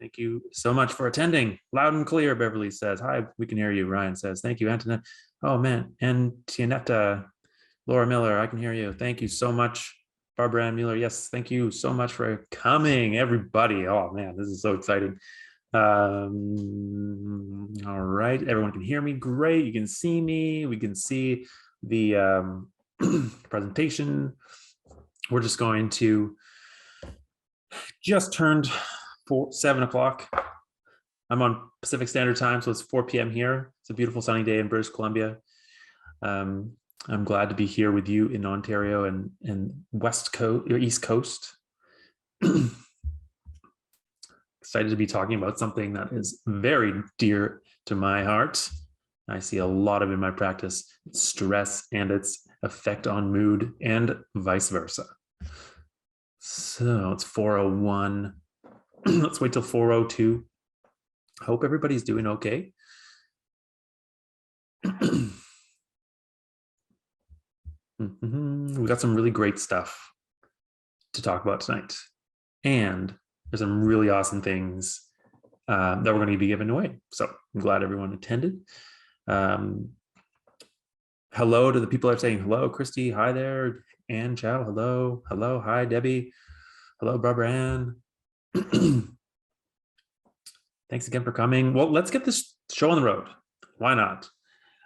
Thank you so much for attending. Loud and clear, Beverly says. Hi, we can hear you. Ryan says, thank you, Antoinette. Oh, man. And Tianetta, Laura Miller, I can hear you. Thank you so much. Barbara Ann Mueller, yes, thank you so much for coming, everybody. Oh, man, this is so exciting. All right, everyone can hear me. Great. You can see me. We can see the presentation. We're just going to just turned 7 o'clock. I'm on Pacific Standard Time, so it's 4 p.m. here. It's a beautiful sunny day in British Columbia. I'm glad to be here with you in Ontario and West Coast or East Coast. Excited to be talking about something that is very dear to my heart. I see a lot of in my practice, stress and its effect on mood and vice versa. So it's 4:01. Let's wait till 4:02. Hope everybody's doing okay. We got some really great stuff to talk about tonight. And there's some really awesome things that we're going to be giving away. So I'm glad everyone attended. Hello to the people that are saying hello. Christy, hi there. Ann Chow, hello. Hello, hi, Debbie. Hello, Barbara Ann. Thanks again for coming. Well, let's get this show on the road. Why not?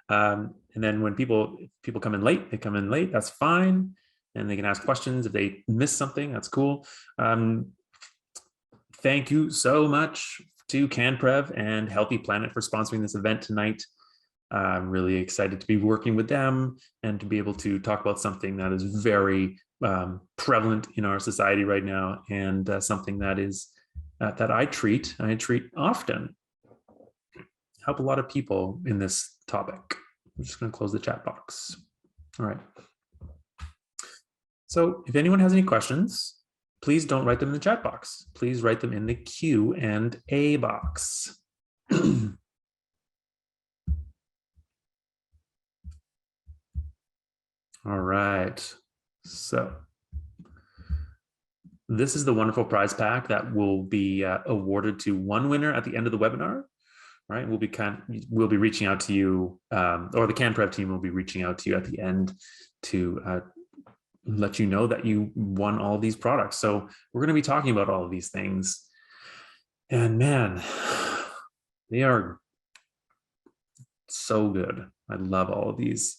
And then when people come in late, they come in late. That's fine. And they can ask questions. If they miss something, that's cool. Thank you so much to CanPrev and Healthy Planet for sponsoring this event tonight. I'm really excited to be working with them and to be able to talk about something that is very prevalent in our society right now, and something that is that I treat often. Help a lot of people in this topic. I'm just going to close the chat box. All right. So if anyone has any questions, please don't write them in the chat box. Please write them in the Q&A box. All right. So this is the wonderful prize pack that will be awarded to one winner at the end of the webinar. Right, we'll be reaching out to you, or the CanPrev team will be reaching out to you at the end to let you know that you won all of these products. So we're going to be talking about all of these things, and man, they are so good. I love all of these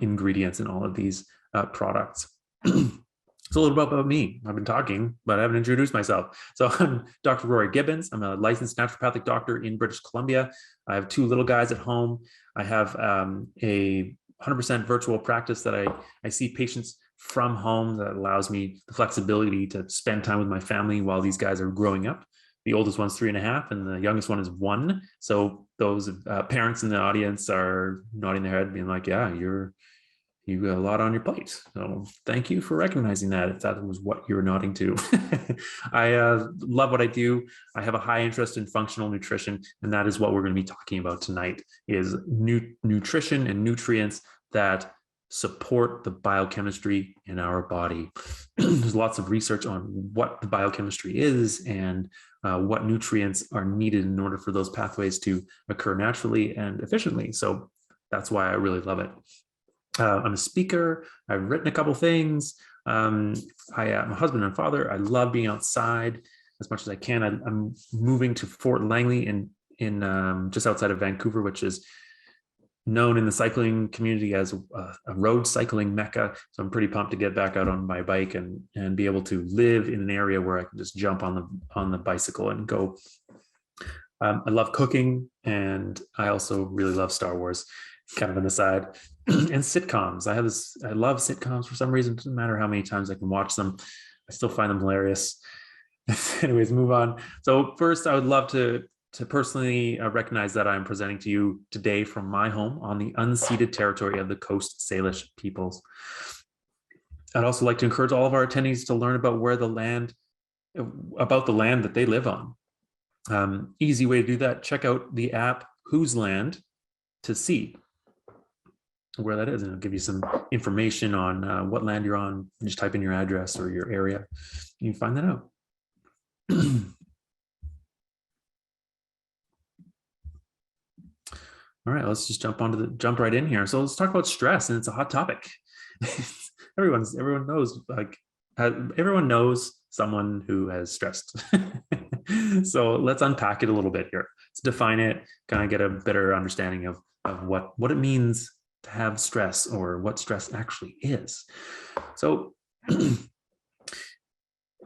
ingredients in all of these products. It's a little bit about me. I've been talking, but I haven't introduced myself. So I'm Dr. Rory Gibbons. I'm a licensed naturopathic doctor in British Columbia. I have 2 little guys at home. I have a 100% virtual practice that I see patients from home that allows me the flexibility to spend time with my family while these guys are growing up. The oldest one's 3.5 and the youngest one is 1. So those parents in the audience are nodding their head being like, yeah, you got a lot on your plate. So thank you for recognizing that, if that was what you were nodding to. I love what I do. I have a high interest in functional nutrition, and that is what we're going to be talking about tonight, is nutrition and nutrients that support the biochemistry in our body. There's lots of research on what the biochemistry is and what nutrients are needed in order for those pathways to occur naturally and efficiently. So that's why I really love it. I'm a speaker. I've written a couple things. I'm a husband and father. I love being outside as much as I can. I'm moving to Fort Langley in just outside of Vancouver, which is known in the cycling community as a road cycling mecca. So I'm pretty pumped to get back out on my bike and be able to live in an area where I can just jump on the bicycle and go. I love cooking, and I also really love Star Wars. Kind of an aside. And sitcoms. I love sitcoms for some reason. It doesn't matter how many times I can watch them, I still find them hilarious. Anyways, move on. So first, I would love to personally recognize that I'm presenting to you today from my home on the unceded territory of the Coast Salish peoples. I'd also like to encourage all of our attendees to learn about the land that they live on. Easy way to do that, check out the app Whose Land to see where that is, and it'll give you some information on what land you're on. Just type in your address or your area, you can find that out. All right, let's just jump right in here. So let's talk about stress, and it's a hot topic. Everyone knows, like, everyone knows someone who has stressed. So let's unpack it a little bit here. Let's define it, kind of get a better understanding of what it means to have stress, or what stress actually is. So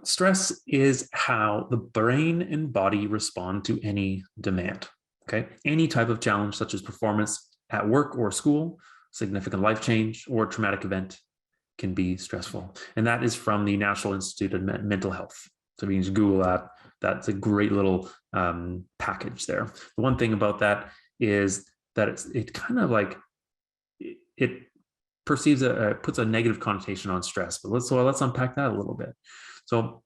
stress is how the brain and body respond to any demand. Okay, any type of challenge, such as performance at work or school, significant life change, or traumatic event, can be stressful. And that is from the National Institute of Mental Health. So you can just Google that. That's a great little package there. The one thing about that is that it kind of like, it perceives puts a negative connotation on stress. But let's unpack that a little bit. So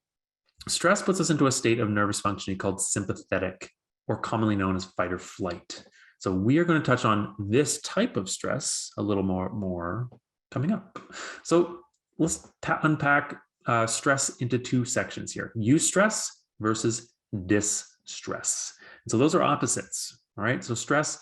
stress puts us into a state of nervous functioning called sympathetic, or commonly known as fight or flight. So we are going to touch on this type of stress a little more coming up. So let's unpack stress into two sections here: eustress versus distress. And so those are opposites. All right. So stress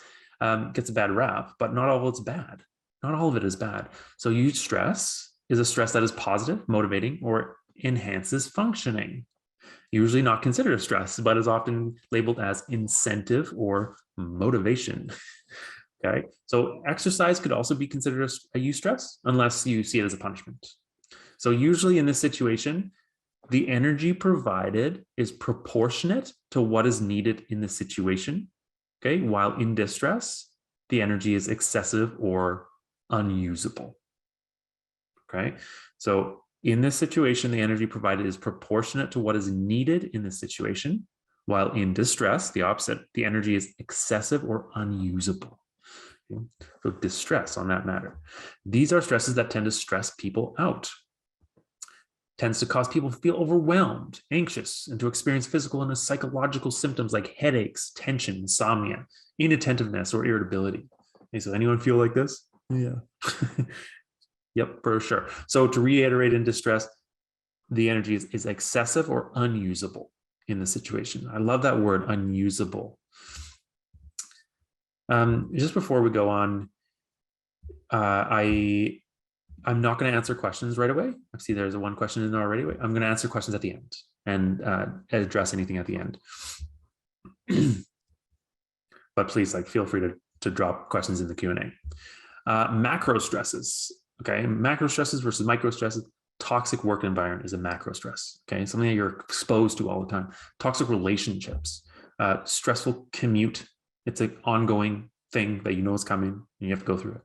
gets a bad rap, but not all of it's bad. Not all of it is bad. So eustress is a stress that is positive, motivating, or enhances functioning. Usually not considered a stress, but is often labeled as incentive or motivation. Okay, so exercise could also be considered a eustress, unless you see it as a punishment. So usually in this situation, the energy provided is proportionate to what is needed in the situation. Okay, while in distress, the energy is excessive or unusable. Okay, so in this situation, the energy provided is proportionate to what is needed in the situation, while in distress, the opposite, the energy is excessive or unusable. Okay? So distress on that matter. These are stresses that tend to stress people out. Tends to cause people to feel overwhelmed, anxious, and to experience physical and psychological symptoms like headaches, tension, insomnia, inattentiveness, or irritability. Okay, so anyone feel like this? Yeah. Yep, for sure. So to reiterate, in distress, the energy is excessive or unusable in the situation. I love that word, unusable. Just before we go on, I'm not going to answer questions right away. I see there's one question in there already. I'm going to answer questions at the end and address anything at the end. But please, feel free to drop questions in the Q&A. Macro stresses. Okay, macro stresses versus micro stresses. Toxic work environment is a macro stress. Okay, something that you're exposed to all the time. Toxic relationships, stressful commute. It's an ongoing thing that you know is coming and you have to go through it.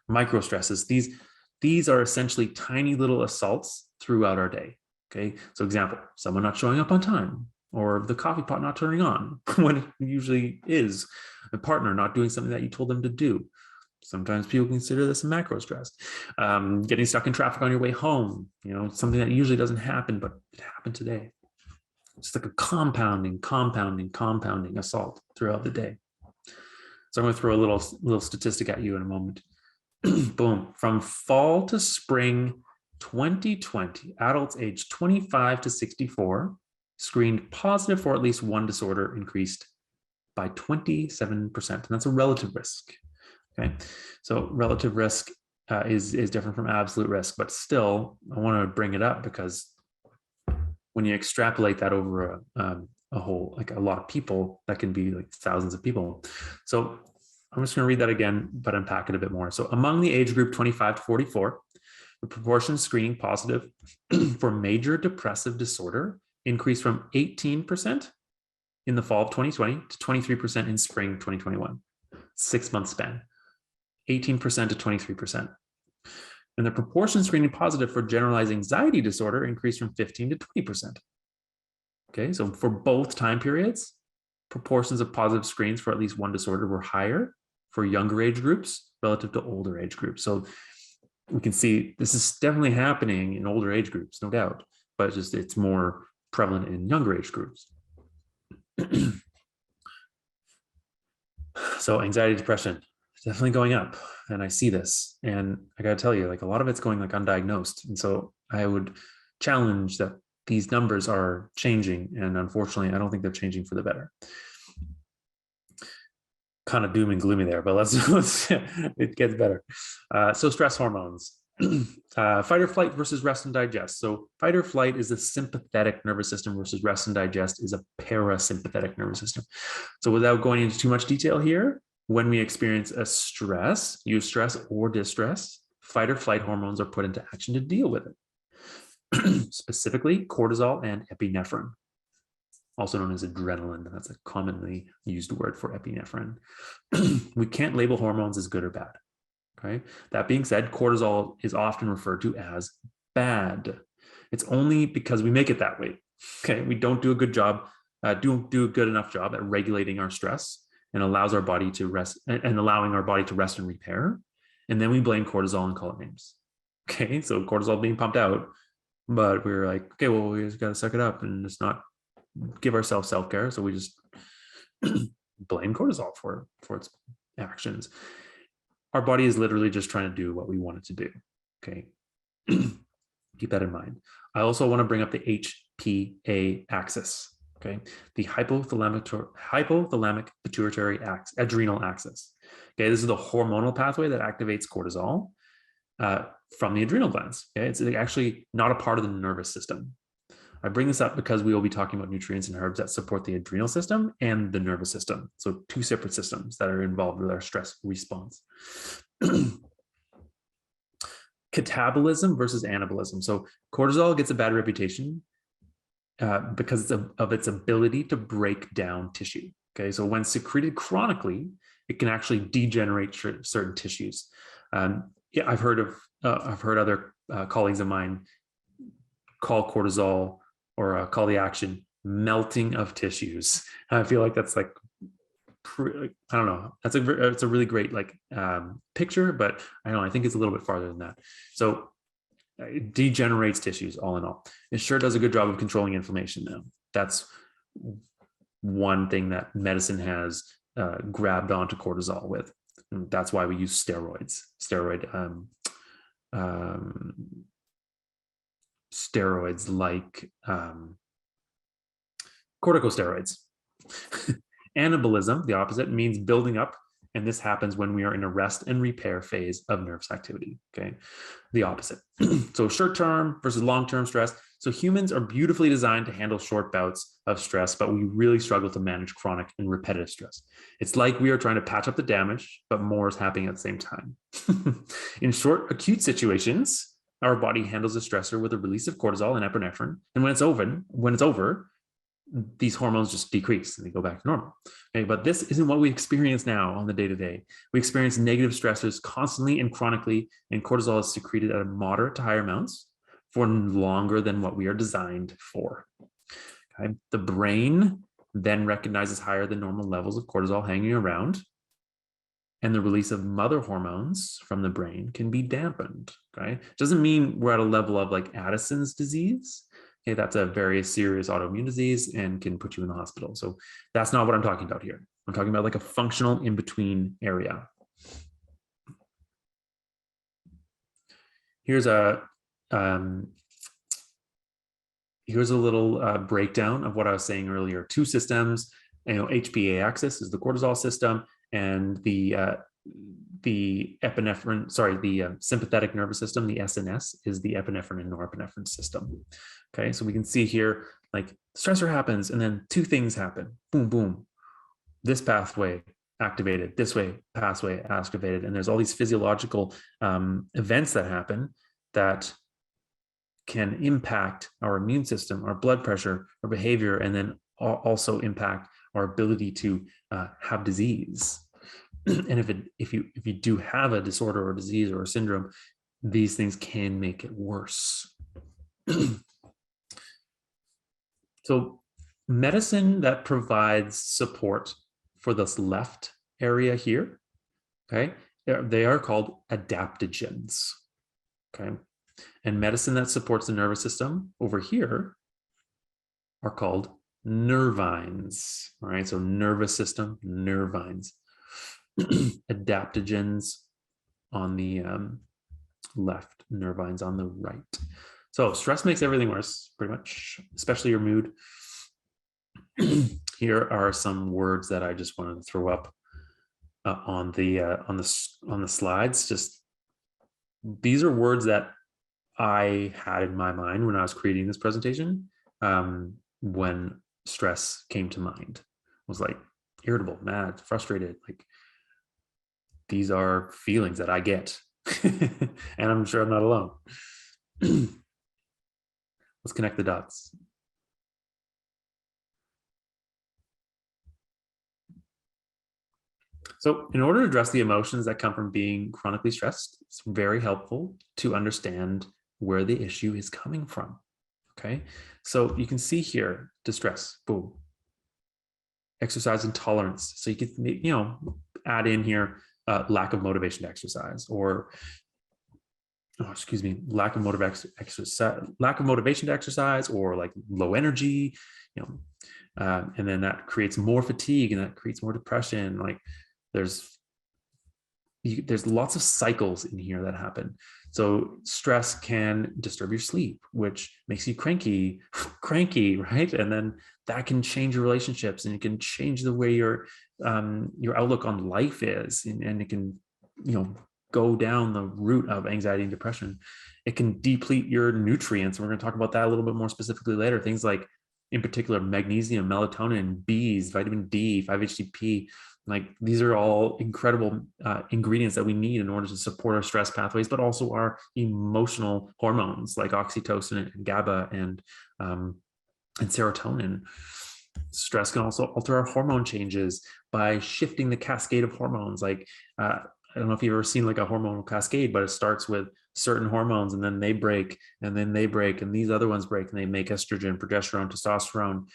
Micro stresses. These are essentially tiny little assaults throughout our day. Okay, so example: someone not showing up on time, or the coffee pot not turning on when it usually is. A partner not doing something that you told them to do. Sometimes people consider this a macro stress. Getting stuck in traffic on your way home, something that usually doesn't happen, but it happened today. It's like a compounding assault throughout the day. So I'm going to throw a little statistic at you in a moment. Boom. From fall to spring 2020, adults aged 25 to 64 screened positive for at least one disorder increased by 27%. And that's a relative risk. Okay, so relative risk is different from absolute risk, but still, I want to bring it up because when you extrapolate that over a whole, a lot of people, that can be thousands of people. So I'm just going to read that again, but unpack it a bit more. So among the age group 25 to 44, the proportion screening positive for major depressive disorder increased from 18% in the fall of 2020 to 23% in spring 2021, 6-month span. 18% to 23%. And the proportion screening positive for generalized anxiety disorder increased from 15 to 20%. Okay, so for both time periods, proportions of positive screens for at least one disorder were higher for younger age groups relative to older age groups. So we can see this is definitely happening in older age groups, no doubt, but it's more prevalent in younger age groups. So anxiety, depression, definitely going up, and I see this, and I got to tell you, a lot of it's going undiagnosed, and so I would challenge that these numbers are changing, and unfortunately, I don't think they're changing for the better. kind of doom and gloomy there, but let's it gets better. So stress hormones. Fight or flight versus rest and digest. So fight or flight is a sympathetic nervous system versus rest and digest is a parasympathetic nervous system. So without going into too much detail here, when we experience a stress, eustress or distress, fight or flight hormones are put into action to deal with it. Specifically, cortisol and epinephrine, also known as adrenaline. That's a commonly used word for epinephrine. We can't label hormones as good or bad. Okay. That being said, cortisol is often referred to as bad. It's only because we make it that way. Okay. We don't do a good job, do a good enough job at regulating our stress and allows our body to rest and allowing our body to rest and repair. And then we blame cortisol and call it names. Okay. So cortisol being pumped out, but we're like, okay, well, we just got to suck it up and just not give ourselves self-care. So we just blame cortisol for its actions. Our body is literally just trying to do what we want it to do. Okay. Keep that in mind. I also want to bring up the Hpa axis. Okay. The hypothalamic pituitary adrenal axis. Okay. This is the hormonal pathway that activates cortisol from the adrenal glands. Okay. It's actually not a part of the nervous system. I bring this up because we will be talking about nutrients and herbs that support the adrenal system and the nervous system. So two separate systems that are involved with our stress response. Catabolism versus anabolism. So cortisol gets a bad reputation because of its ability to break down tissue. Okay, so when secreted chronically, it can actually degenerate certain tissues. Yeah, I've heard other colleagues of mine call cortisol or call the action melting of tissues. I feel like that's like, I don't know. It's a really great picture, but I don't know. I think it's a little bit farther than that. So it degenerates tissues all in all. It sure does a good job of controlling inflammation though. That's one thing that medicine has grabbed onto cortisol with. And that's why we use steroids. Steroids like corticosteroids. Anabolism, the opposite, means building up, and this happens when we are in a rest and repair phase of nervous activity. Okay, the opposite. So short-term versus long-term stress. So humans are beautifully designed to handle short bouts of stress, but we really struggle to manage chronic and repetitive stress. It's like we are trying to patch up the damage, but more is happening at the same time. In short, acute situations, our body handles the stressor with a release of cortisol and epinephrine, and when it's over, these hormones just decrease and they go back to normal. Okay, but this isn't what we experience now on the day-to-day. We experience negative stressors constantly and chronically, and cortisol is secreted at a moderate to higher amounts for longer than what we are designed for. Okay? The brain then recognizes higher than normal levels of cortisol hanging around, and the release of mother hormones from the brain can be dampened. Okay, doesn't mean we're at a level of like Addison's disease. Okay, that's a very serious autoimmune disease and can put you in the hospital. So that's not what I'm talking about here. I'm talking about like a functional in-between area. Here's a little breakdown of what I was saying earlier. Two systems, Hpa axis is the cortisol system, and the epinephrine, the sympathetic nervous system, the SNS, is the epinephrine and norepinephrine system. Okay, so we can see here, like stressor happens and then two things happen. Boom, boom. This pathway activated, this way pathway activated. And there's all these physiological events that happen that can impact our immune system, our blood pressure, our behavior, and then also impact our ability to have disease. And if you do have a disorder or disease or a syndrome, these things can make it worse. So medicine that provides support for this left area here, okay, they are called adaptogens, okay? And medicine that supports the nervous system over here are called nervines, all right? So nervous system, nervines. Adaptogens on the left, nervines on the right. So stress makes everything worse, pretty much, especially your mood. Here are some words that I just wanted to throw up. on the slides. Just these are words that I had in my mind when I was creating this presentation. When stress came to mind, I was like irritable, mad, frustrated. Like these are feelings that I get, and I'm sure I'm not alone. Let's connect the dots. So in order to address the emotions that come from being chronically stressed, it's very helpful to understand where the issue is coming from. Okay, so you can see here, distress, boom. Exercise intolerance. So you can, add in here lack of motivation to exercise, or lack of motivation to exercise, or like low energy, and then that creates more fatigue, and that creates more depression. Like there's lots of cycles in here that happen. So stress can disturb your sleep, which makes you cranky, right? And then that can change your relationships, and it can change the way your outlook on life is, and it can, go down the route of anxiety and depression. It can deplete your nutrients. We're going to talk about that a little bit more specifically later. Things like, in particular, magnesium, melatonin, Bs, vitamin D, 5-HTP. Like these are all incredible ingredients that we need in order to support our stress pathways, but also our emotional hormones like oxytocin and GABA and serotonin. Stress can also alter our hormone changes by shifting the cascade of hormones. Like I don't know if you've ever seen like a hormonal cascade, but it starts with certain hormones, and then they break, and then they break, and these other ones break, and they make estrogen, progesterone, testosterone,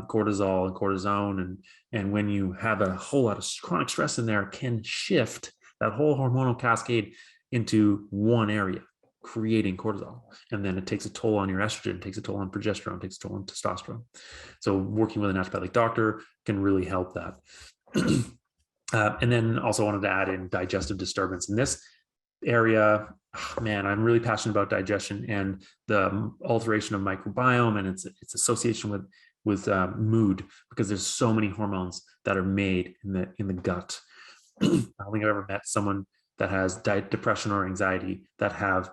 cortisol, and cortisone. And when you have a whole lot of chronic stress in there, it can shift that whole hormonal cascade into one area, creating cortisol. And then it takes a toll on your estrogen, takes a toll on progesterone, takes a toll on testosterone. So working with a naturopathic doctor can really help that. And then also wanted to add in digestive disturbance. In this area, man, I'm really passionate about digestion and the alteration of microbiome and its association with mood, because there's so many hormones that are made in the gut. I don't think I've ever met someone that has depression or anxiety that have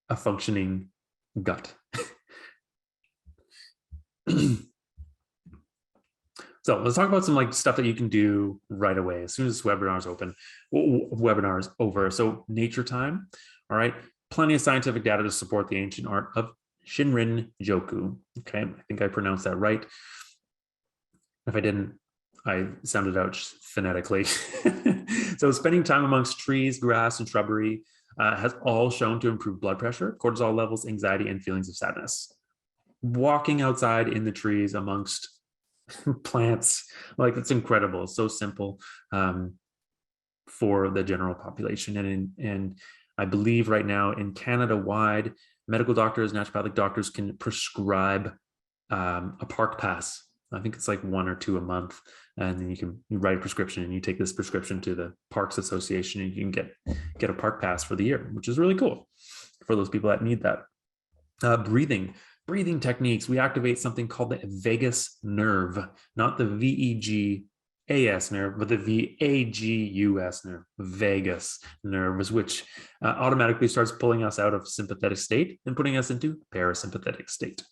a functioning gut. So let's talk about some like stuff that you can do right away as soon as this webinar is over. So nature time, all right. Plenty of scientific data to support the ancient art of Shinrin Joku. Okay, I think I pronounced that right. If I didn't, I sounded out phonetically. So spending time amongst trees, grass, and shrubbery has all shown to improve blood pressure, cortisol levels, anxiety, and feelings of sadness. Walking outside in the trees amongst plants, like it's incredible. It's so simple for the general population. And I believe right now in Canada wide, medical doctors, naturopathic doctors can prescribe a park pass. I think it's like 1 or 2 a month, and then you write a prescription, and you take this prescription to the Parks Association, and you can get a park pass for the year, which is really cool for those people that need that. Breathing techniques. We activate something called the vagus nerve, not the VEGAS nerve, but the VAGUS nerve, vagus nerve, which automatically starts pulling us out of sympathetic state and putting us into parasympathetic state.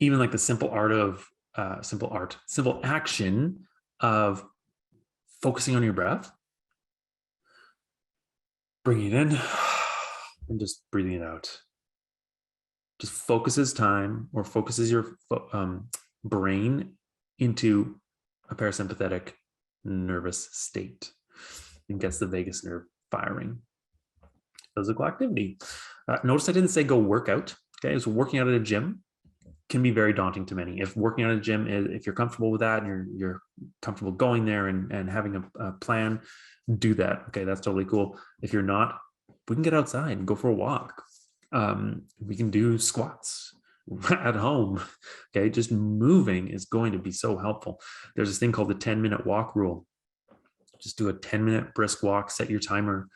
Even like the simple action of focusing on your breath, bringing it in and just breathing it out. Just focuses your brain into a parasympathetic nervous state and gets the vagus nerve firing. Physical activity. Notice I didn't say go work out. Okay, so working out at a gym can be very daunting to many. If working out at a gym, if you're comfortable with that and you're comfortable going there and having a plan, do that. Okay, that's totally cool. If you're not, we can get outside and go for a walk. We can do squats at home. Okay, just moving is going to be so helpful. There's this thing called the 10-minute walk rule. Just do a 10-minute brisk walk, set your timer.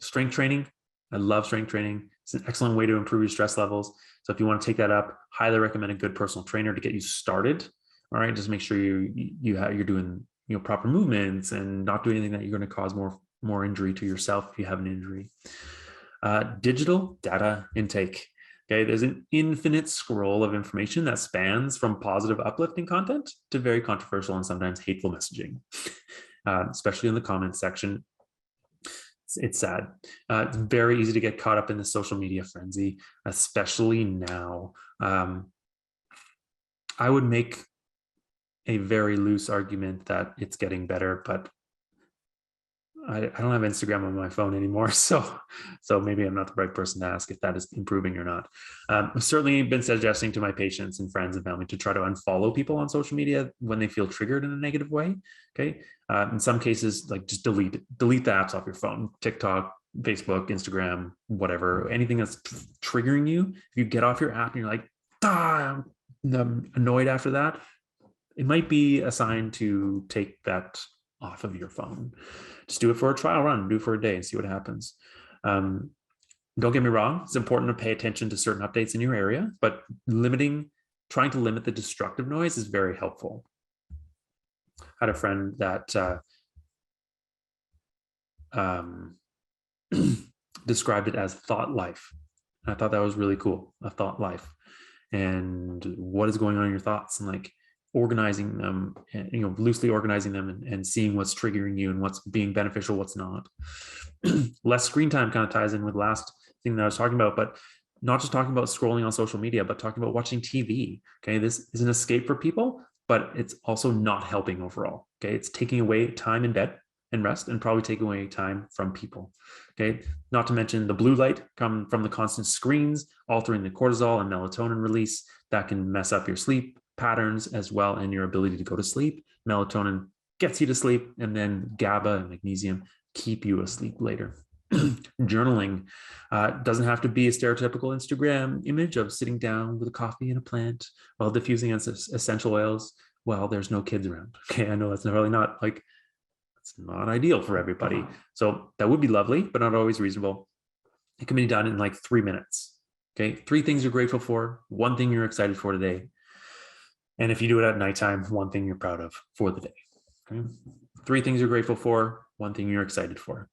Strength training. I love strength training. It's an excellent way to improve your stress levels. So if you want to take that up, highly recommend a good personal trainer to get you started. All right, just make sure you're doing proper movements and not doing anything that you're going to cause more injury to yourself if you have an injury. Digital data intake. Okay, there's an infinite scroll of information that spans from positive, uplifting content to very controversial and sometimes hateful messaging, especially in the comments section. It's sad. It's very easy to get caught up in the social media frenzy, especially now. I would make a very loose argument that it's getting better, but I don't have Instagram on my phone anymore, so maybe I'm not the right person to ask if that is improving or not. I've certainly been suggesting to my patients and friends and family to try to unfollow people on social media when they feel triggered in a negative way. Okay, in some cases, like just delete the apps off your phone, TikTok, Facebook, Instagram, whatever, anything that's triggering you. If you get off your app and you're like, I'm annoyed after that, it might be a sign to take that off of your phone. Just do it for a trial run, do it for a day and see what happens. Don't get me wrong, it's important to pay attention to certain updates in your area, but trying to limit the destructive noise is very helpful. I had a friend that described it as thought life. I thought that was really cool, a thought life. And what is going on in your thoughts, and like organizing them, and loosely organizing them, and seeing what's triggering you and what's being beneficial, what's not. Less screen time kind of ties in with the last thing that I was talking about, but not just talking about scrolling on social media, but talking about watching TV. Okay, this is an escape for people, but it's also not helping overall. Okay, it's taking away time in bed and rest, and probably taking away time from people. Okay, not to mention the blue light come from the constant screens, altering the cortisol and melatonin release that can mess up your sleep patterns as well and your ability to go to sleep. Melatonin gets you to sleep, and then GABA and magnesium keep you asleep later. Journaling doesn't have to be a stereotypical Instagram image of sitting down with a coffee and a plant while diffusing essential oils while there's no kids around. Okay, I know that's really not like, it's not ideal for everybody. So that would be lovely, but not always reasonable. It can be done in like 3 minutes. Okay, 3 things you're grateful for, 1 thing you're excited for today. And if you do it at nighttime, 1 thing you're proud of for the day. Okay? 3 things you're grateful for, 1 thing you're excited for.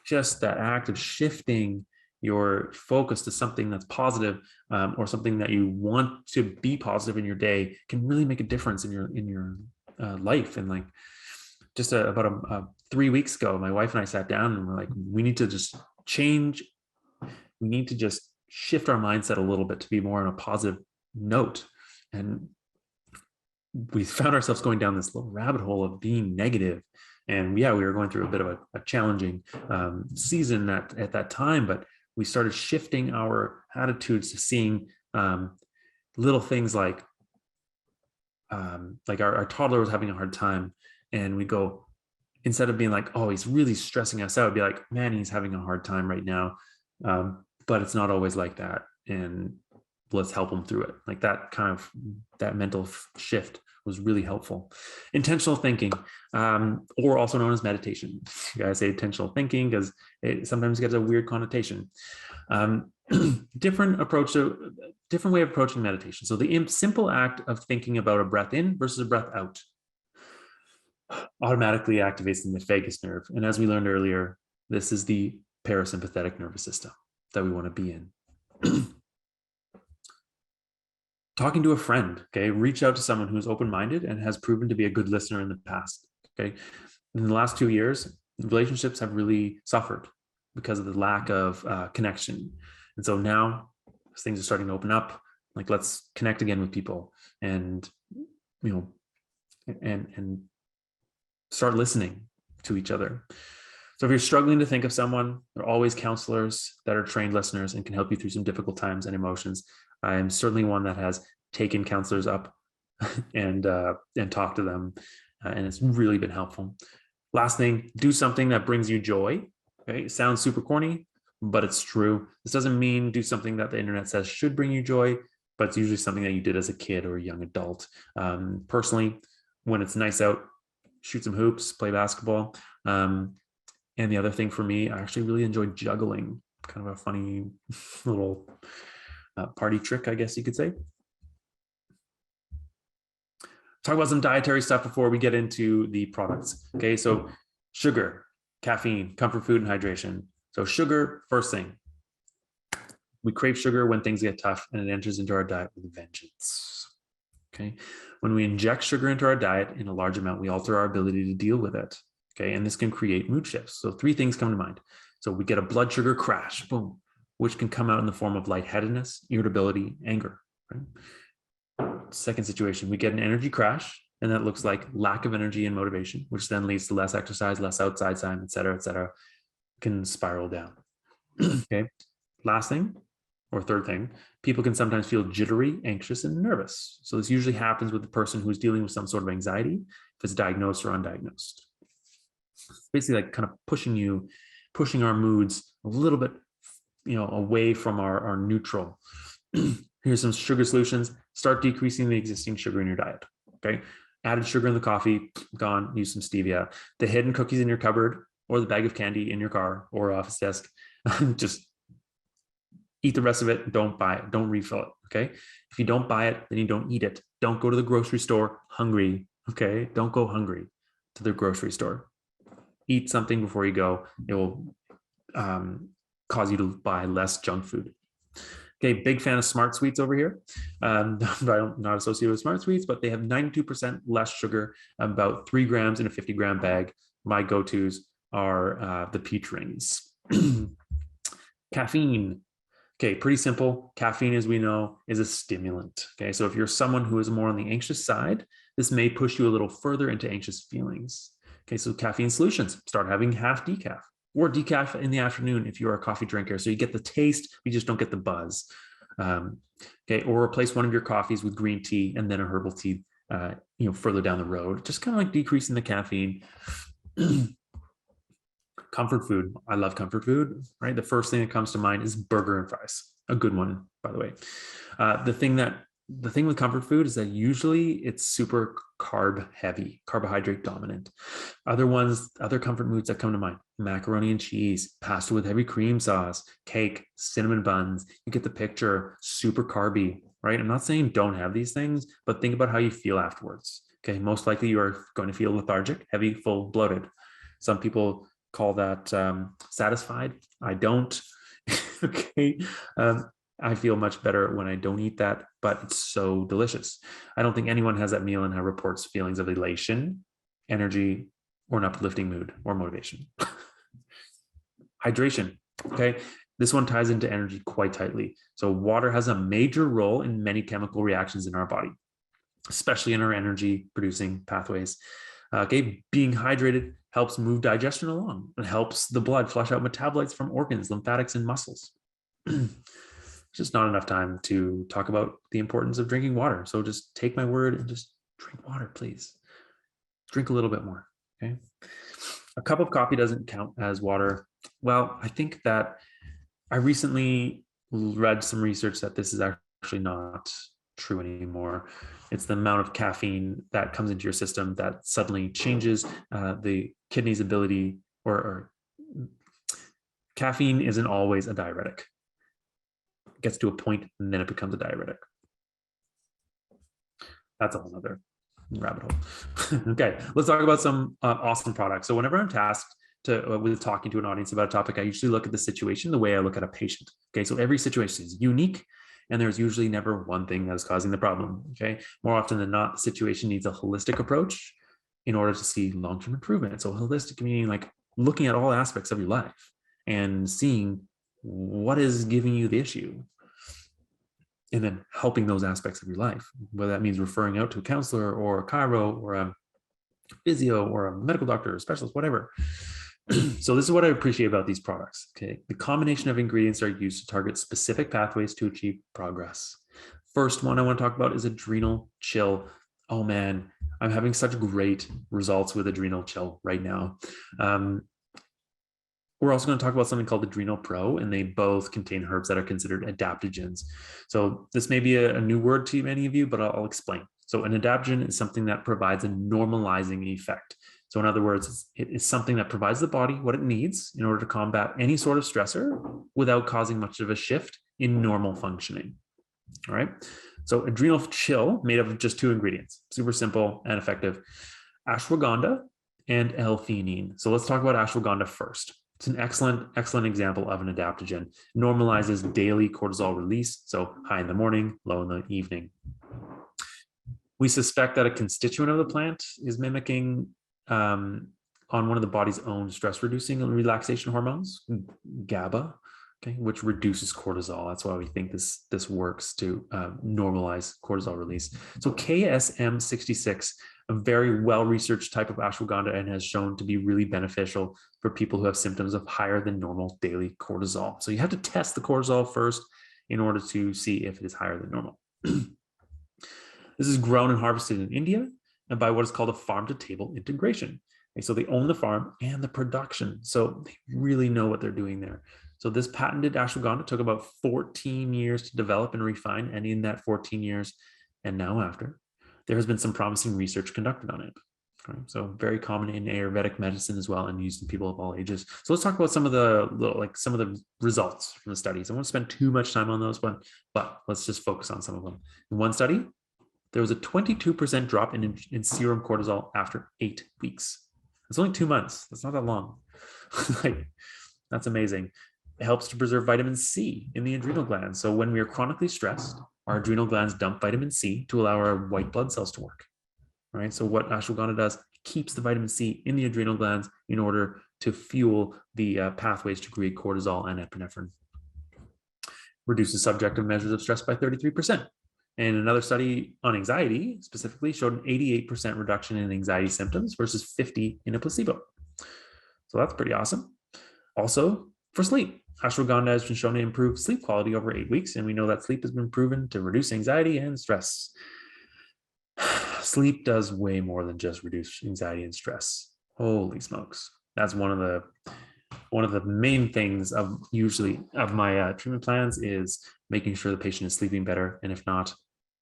Just that act of shifting your focus to something that's positive, or something that you want to be positive in your day, can really make a difference in your life. And like just about 3 weeks ago, my wife and I sat down and we're like, we need to just change. We need to just shift our mindset a little bit to be more on a positive note. And we found ourselves going down this little rabbit hole of being negative. And yeah, we were going through a bit of a challenging season at that time, but we started shifting our attitudes to seeing little things like our toddler was having a hard time, and we go, instead of being like, oh, he's really stressing us out, be like, man, he's having a hard time right now, but it's not always like that, and let's help him through it. Like that mental shift was really helpful. Intentional thinking, or also known as meditation. You guys say intentional thinking because it sometimes gets a weird connotation. Different way of approaching meditation. So the simple act of thinking about a breath in versus a breath out automatically activates the vagus nerve. And as we learned earlier, this is the parasympathetic nervous system that we want to be in. Talking to a friend, okay? Reach out to someone who's open-minded and has proven to be a good listener in the past, okay? In the last 2 years, relationships have really suffered because of the lack of connection. And so now things are starting to open up. Like, let's connect again with people and, and start listening to each other. So if you're struggling to think of someone, there are always counselors that are trained listeners and can help you through some difficult times and emotions. I'm certainly one that has taken counselors up and talked to them, and it's really been helpful. Last thing, do something that brings you joy. Okay, it sounds super corny, but it's true. This doesn't mean do something that the internet says should bring you joy, but it's usually something that you did as a kid or a young adult. Personally, when it's nice out, shoot some hoops, play basketball. And the other thing for me, I actually really enjoy juggling. Kind of a funny little party trick, I guess you could say. Talk about some dietary stuff before we get into the products. Okay, so sugar, caffeine, comfort food, and hydration. So sugar, first thing. We crave sugar when things get tough, and it enters into our diet with a vengeance. Okay, when we inject sugar into our diet in a large amount, we alter our ability to deal with it. Okay, and this can create mood shifts. So 3 things come to mind. So we get a blood sugar crash, boom, which can come out in the form of lightheadedness, irritability, anger. Right? Second situation, we get an energy crash, and that looks like lack of energy and motivation, which then leads to less exercise, less outside time, et cetera, can spiral down. Okay, last thing, or third thing, people can sometimes feel jittery, anxious, and nervous. So this usually happens with the person who's dealing with some sort of anxiety, if it's diagnosed or undiagnosed. It's basically like kind of pushing our moods a little bit, away from our neutral. Here's some sugar solutions. Start decreasing the existing sugar in your diet. Okay, added sugar in the coffee, gone. Use some stevia. The hidden cookies in your cupboard, or the bag of candy in your car or office desk, just eat the rest of it. Don't buy it. Don't refill it. Okay. If you don't buy it, then you don't eat it. Don't go to the grocery store hungry. Okay. Don't go hungry to the grocery store. Eat something before you go. It will cause you to buy less junk food. Okay. Big fan of Smart Sweets over here. I'm not associated with Smart Sweets, but they have 92% less sugar, about 3 grams in a 50-gram bag. My go-tos are the peach rings. Caffeine. Okay, pretty simple. Caffeine, as we know, is a stimulant. Okay, so if you're someone who is more on the anxious side, this may push you a little further into anxious feelings. Okay, so caffeine solutions, start having half decaf or decaf in the afternoon if you're a coffee drinker. So you get the taste, you just don't get the buzz. Okay, or replace one of your coffees with green tea and then a herbal tea, further down the road, just kind of like decreasing the caffeine. Comfort food. I love comfort food, right? The first thing that comes to mind is burger and fries. A good one, by the way. The thing with comfort food is that usually it's super carb heavy, carbohydrate dominant. Other comfort foods that come to mind: macaroni and cheese, pasta with heavy cream sauce, cake, cinnamon buns. You get the picture. Super carby, right? I'm not saying don't have these things, but think about how you feel afterwards. Okay, most likely you are going to feel lethargic, heavy, full, bloated. Some people call that satisfied. I don't. Okay. I feel much better when I don't eat that, but it's so delicious. I don't think anyone has that meal and reports feelings of elation, energy, or an uplifting mood or motivation. Hydration. Okay. This one ties into energy quite tightly. So water has a major role in many chemical reactions in our body, especially in our energy producing pathways. Okay, being hydrated helps move digestion along. It helps the blood flush out metabolites from organs, lymphatics, and muscles. Just not enough time to talk about the importance of drinking water. So just take my word and just drink water, please. Drink a little bit more. Okay. A cup of coffee doesn't count as water. Well, I think that I recently read some research that this is actually not true anymore. It's the amount of caffeine that comes into your system that suddenly changes the kidney's ability, or caffeine isn't always a diuretic. It gets to a point and then it becomes a diuretic. That's a whole other rabbit hole. Okay, let's talk about some awesome products. So whenever I'm tasked with talking to an audience about a topic, I usually look at the situation the way I look at a patient. Okay, so every situation is unique, and there's usually never one thing that is causing the problem. Okay, more often than not, the situation needs a holistic approach in order to see long-term improvement. So holistic meaning like looking at all aspects of your life and seeing what is giving you the issue, and then helping those aspects of your life, whether that means referring out to a counselor or a chiro or a physio or a medical doctor or specialist, whatever. So this is what I appreciate about these products. Okay, the combination of ingredients are used to target specific pathways to achieve progress. First one I want to talk about is Adrenal Chill. Oh man, I'm having such great results with Adrenal Chill right now. We're also going to talk about something called Adrenal Pro, and they both contain herbs that are considered adaptogens. So this may be a new word to many of you, but I'll explain. So an adaptogen is something that provides a normalizing effect. So in other words, it is something that provides the body what it needs in order to combat any sort of stressor without causing much of a shift in normal functioning. All right. So adrenal chill, made up of just 2 ingredients, super simple and effective: ashwagandha and L-theanine. So let's talk about ashwagandha first. It's an excellent example of an adaptogen. It normalizes daily cortisol release, so high in the morning, low in the evening. We suspect that a constituent of the plant is mimicking on one of the body's own stress-reducing and relaxation hormones, GABA, okay, which reduces cortisol. That's why we think this works to normalize cortisol release. So KSM66, a very well-researched type of ashwagandha, and has shown to be really beneficial for people who have symptoms of higher than normal daily cortisol. So you have to test the cortisol first in order to see if it is higher than normal. This is grown and harvested in India and by what is called a farm-to-table integration. Okay, so they own the farm and the production, so they really know what they're doing there. So this patented ashwagandha took about 14 years to develop and refine, and in that 14 years and now after, there has been some promising research conducted on it. Okay, so very common in Ayurvedic medicine as well, and used in people of all ages. So let's talk about some of the results from the studies. I won't spend too much time on those, but let's just focus on some of them. In one study, there was a 22% drop in serum cortisol after 8 weeks. It's only 2 months. That's not that long. That's amazing. It helps to preserve vitamin C in the adrenal glands. So when we are chronically stressed, our adrenal glands dump vitamin C to allow our white blood cells to work. All right. So what ashwagandha does, it keeps the vitamin C in the adrenal glands in order to fuel the pathways to create cortisol and epinephrine. Reduces subjective measures of stress by 33%. And another study on anxiety specifically showed an 88% reduction in anxiety symptoms versus 50% in a placebo. So that's pretty awesome. Also, for sleep, ashwagandha has been shown to improve sleep quality over 8 weeks, and we know that sleep has been proven to reduce anxiety and stress. Sleep does way more than just reduce anxiety and stress. Holy smokes. That's one of the main things of my treatment plans is making sure the patient is sleeping better, and if not,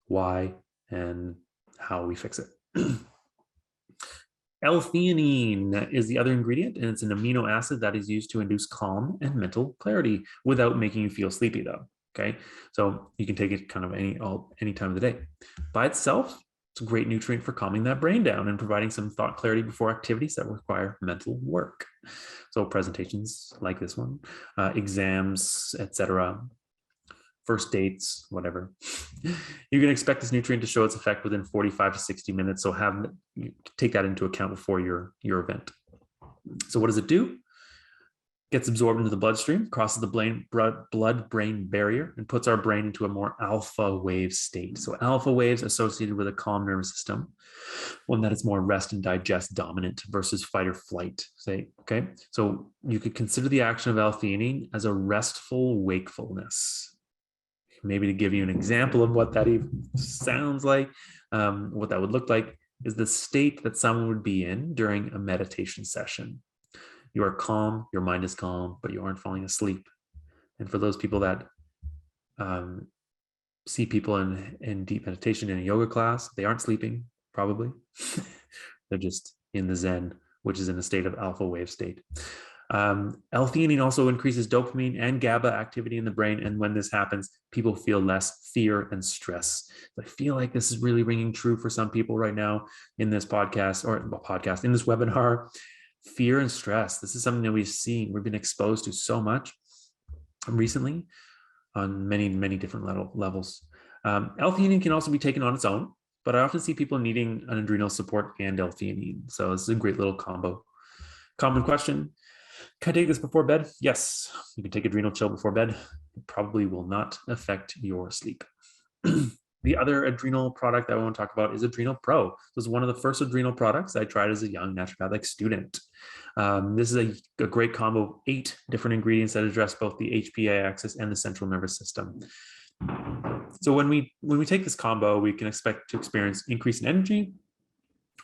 why and how we fix it. L-theanine is the other ingredient, and it's an amino acid that is used to induce calm and mental clarity without making you feel sleepy, though. Okay, so you can take it kind of any time of the day. By itself, it's a great nutrient for calming that brain down and providing some thought clarity before activities that require mental work. So presentations like this one, exams, etc., first dates, whatever. You can expect this nutrient to show its effect within 45 to 60 minutes. So take that into account before your event. So what does it do? Gets absorbed into the bloodstream, crosses the blood-brain barrier, and puts our brain into a more alpha wave state. So alpha waves associated with a calm nervous system, one that is more rest and digest dominant versus fight or flight. Okay. So you could consider the action of L-theanine as a restful wakefulness. Maybe to give you an example of what that even sounds like, what that would look like is the state that someone would be in during a meditation session. You are calm, your mind is calm, but you aren't falling asleep. And for those people that see people in deep meditation in a yoga class, they aren't sleeping, probably. They're just in the Zen, which is in a state of alpha wave state. L-theanine also increases dopamine and GABA activity in the brain, and when this happens, people feel less fear and stress. I feel like this is really ringing true for some people right now in this in this webinar. Fear and stress. This is something that we've been exposed to so much recently on many different levels. L-theanine can also be taken on its own, but I often see people needing an adrenal support and L-theanine. So this is a great little combo. Common question: can I take this before bed? Yes, you can take adrenal chill before bed. It probably will not affect your sleep. The other adrenal product that I want to talk about is Adrenal Pro. This is one of the first adrenal products I tried as a young naturopathic student. This is a great combo of 8 different ingredients that address both the Hpa axis and the central nervous system. So when we take this combo, we can expect to experience increase in energy,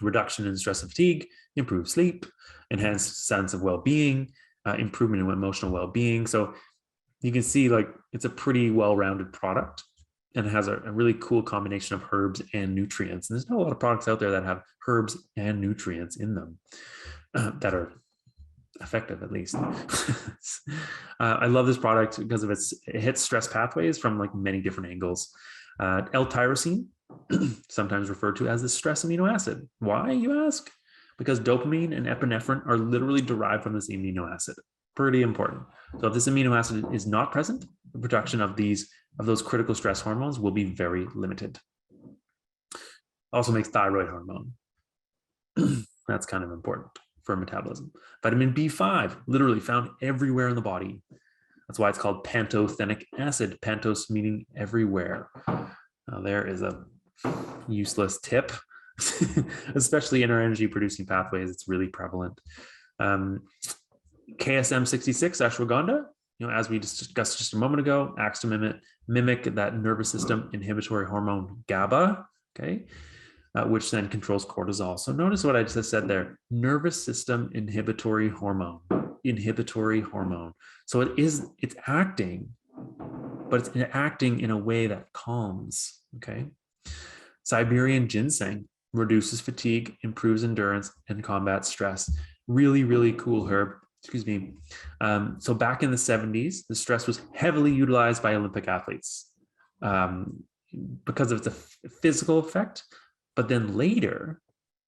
reduction in stress and fatigue, improved sleep, enhanced sense of well-being, improvement in emotional well-being. So you can see it's a pretty well-rounded product, and it has a really cool combination of herbs and nutrients. And there's not a lot of products out there that have herbs and nutrients in them that are effective, at least. I love this product because it hits stress pathways from many different angles. L-tyrosine, sometimes referred to as the stress amino acid. Why, you ask? Because dopamine and epinephrine are literally derived from this amino acid. Pretty important. So if this amino acid is not present, the production of those critical stress hormones will be very limited. Also makes thyroid hormone. That's kind of important for metabolism. Vitamin B5, literally found everywhere in the body. That's why it's called pantothenic acid. Pantos meaning everywhere. Now there is a useless tip, especially in our energy producing pathways. It's really prevalent. KSM66, ashwagandha, as we discussed just a moment ago, acts to mimic that nervous system inhibitory hormone GABA, okay, which then controls cortisol. So notice what I just said there, nervous system inhibitory hormone. So it's acting, but it's acting in a way that calms, okay? Siberian Ginseng reduces fatigue, improves endurance, and combats stress. Really, really cool herb. Excuse me. So back in the 70s, the stress was heavily utilized by Olympic athletes because of its physical effect. But then later,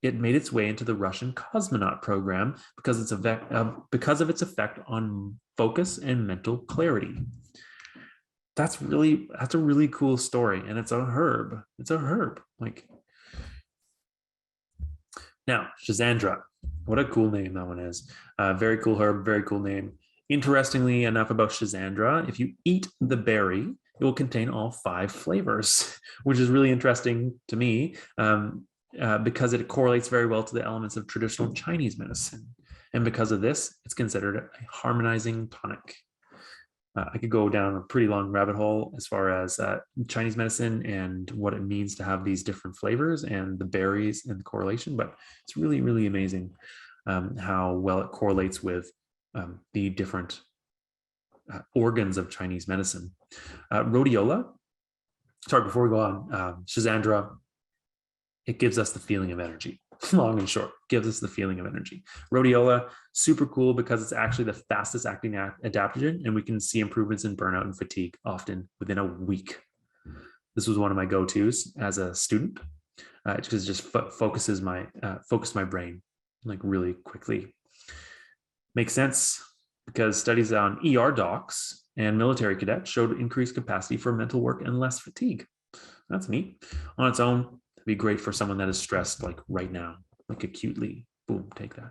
it made its way into the Russian cosmonaut program because of its effect on focus and mental clarity. That's a really cool story, and it's a herb. Like, now, Schizandra. What a cool name that one is. Very cool herb, very cool name. Interestingly enough about Schizandra, if you eat the berry, it will contain all 5 flavors, which is really interesting to me because it correlates very well to the elements of traditional Chinese medicine. And because of this, it's considered a harmonizing tonic. I could go down a pretty long rabbit hole as far as Chinese medicine and what it means to have these different flavors and the berries and the correlation, but it's really, really amazing how well it correlates with the different organs of Chinese medicine. Rhodiola, sorry, before we go on, Schizandra, it gives us the feeling of energy. Long and short, gives us the feeling of energy. Rhodiola, super cool because it's actually the fastest acting adaptogen, and we can see improvements in burnout and fatigue often within a week. This was one of my go-tos as a student because it just focuses my brain like really quickly. Makes sense because studies on ER docs and military cadets showed increased capacity for mental work and less fatigue. That's neat. On its own, be great for someone that is stressed like right now, like acutely. Boom, take that.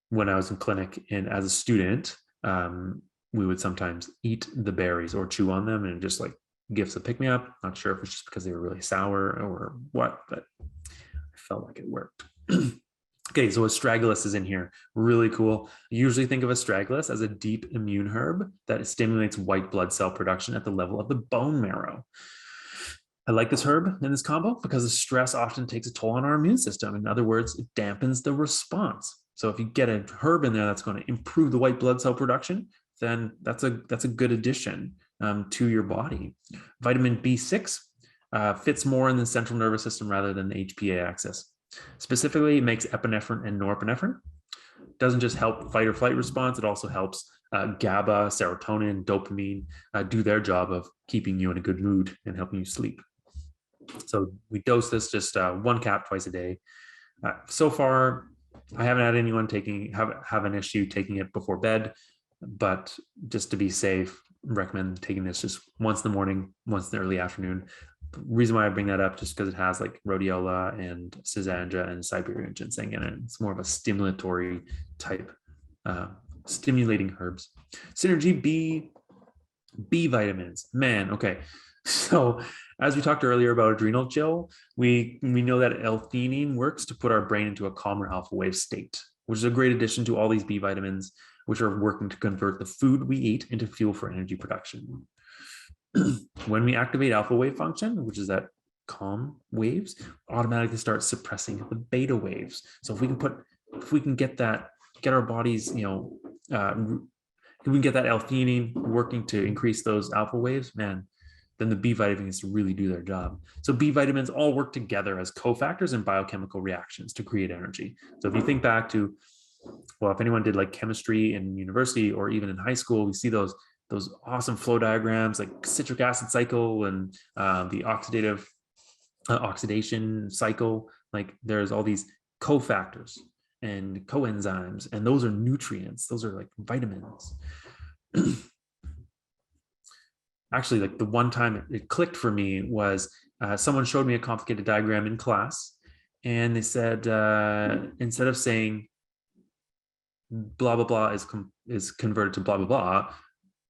When I was in clinic and as a student, we would sometimes eat the berries or chew on them and just like gives a pick-me-up. Not sure if it's just because they were really sour or what, but I felt like it worked. Okay, so Astragalus is in here. Really cool. I usually think of Astragalus as a deep immune herb that stimulates white blood cell production at the level of the bone marrow. I like this herb in this combo because the stress often takes a toll on our immune system. In other words, it dampens the response. So if you get a herb in there that's going to improve the white blood cell production, then that's a good addition to your body. Vitamin B6 fits more in the central nervous system rather than the Hpa axis. Specifically, it makes epinephrine and norepinephrine. It doesn't just help fight or flight response, it also helps GABA, serotonin, dopamine do their job of keeping you in a good mood and helping you sleep. So we dose this just 1 cap twice a day. So far, I haven't had anyone have an issue taking it before bed, but just to be safe, recommend taking this just once in the morning, once in the early afternoon. The reason why I bring that up just because it has like rhodiola and Schizandra and Siberian Ginseng in it. It's more of a stimulatory type, stimulating herbs. Synergy B vitamins, man. Okay, so as we talked earlier about adrenal chill, we know that L-theanine works to put our brain into a calmer alpha wave state, which is a great addition to all these B vitamins, which are working to convert the food we eat into fuel for energy production. When we activate alpha wave function, which is that calm waves, automatically start suppressing the beta waves. So if we can get our bodies, if we can get that L-theanine working to increase those alpha waves, man, then the B vitamins really do their job. So B vitamins all work together as cofactors in biochemical reactions to create energy. So if you think back to, well, if anyone did like chemistry in university or even in high school, we see those those awesome flow diagrams like citric acid cycle and the oxidation cycle. Like there's all these cofactors and coenzymes, and those are nutrients. Those are like vitamins. Actually, like the one time it clicked for me was someone showed me a complicated diagram in class, and they said instead of saying blah blah blah is converted to blah blah blah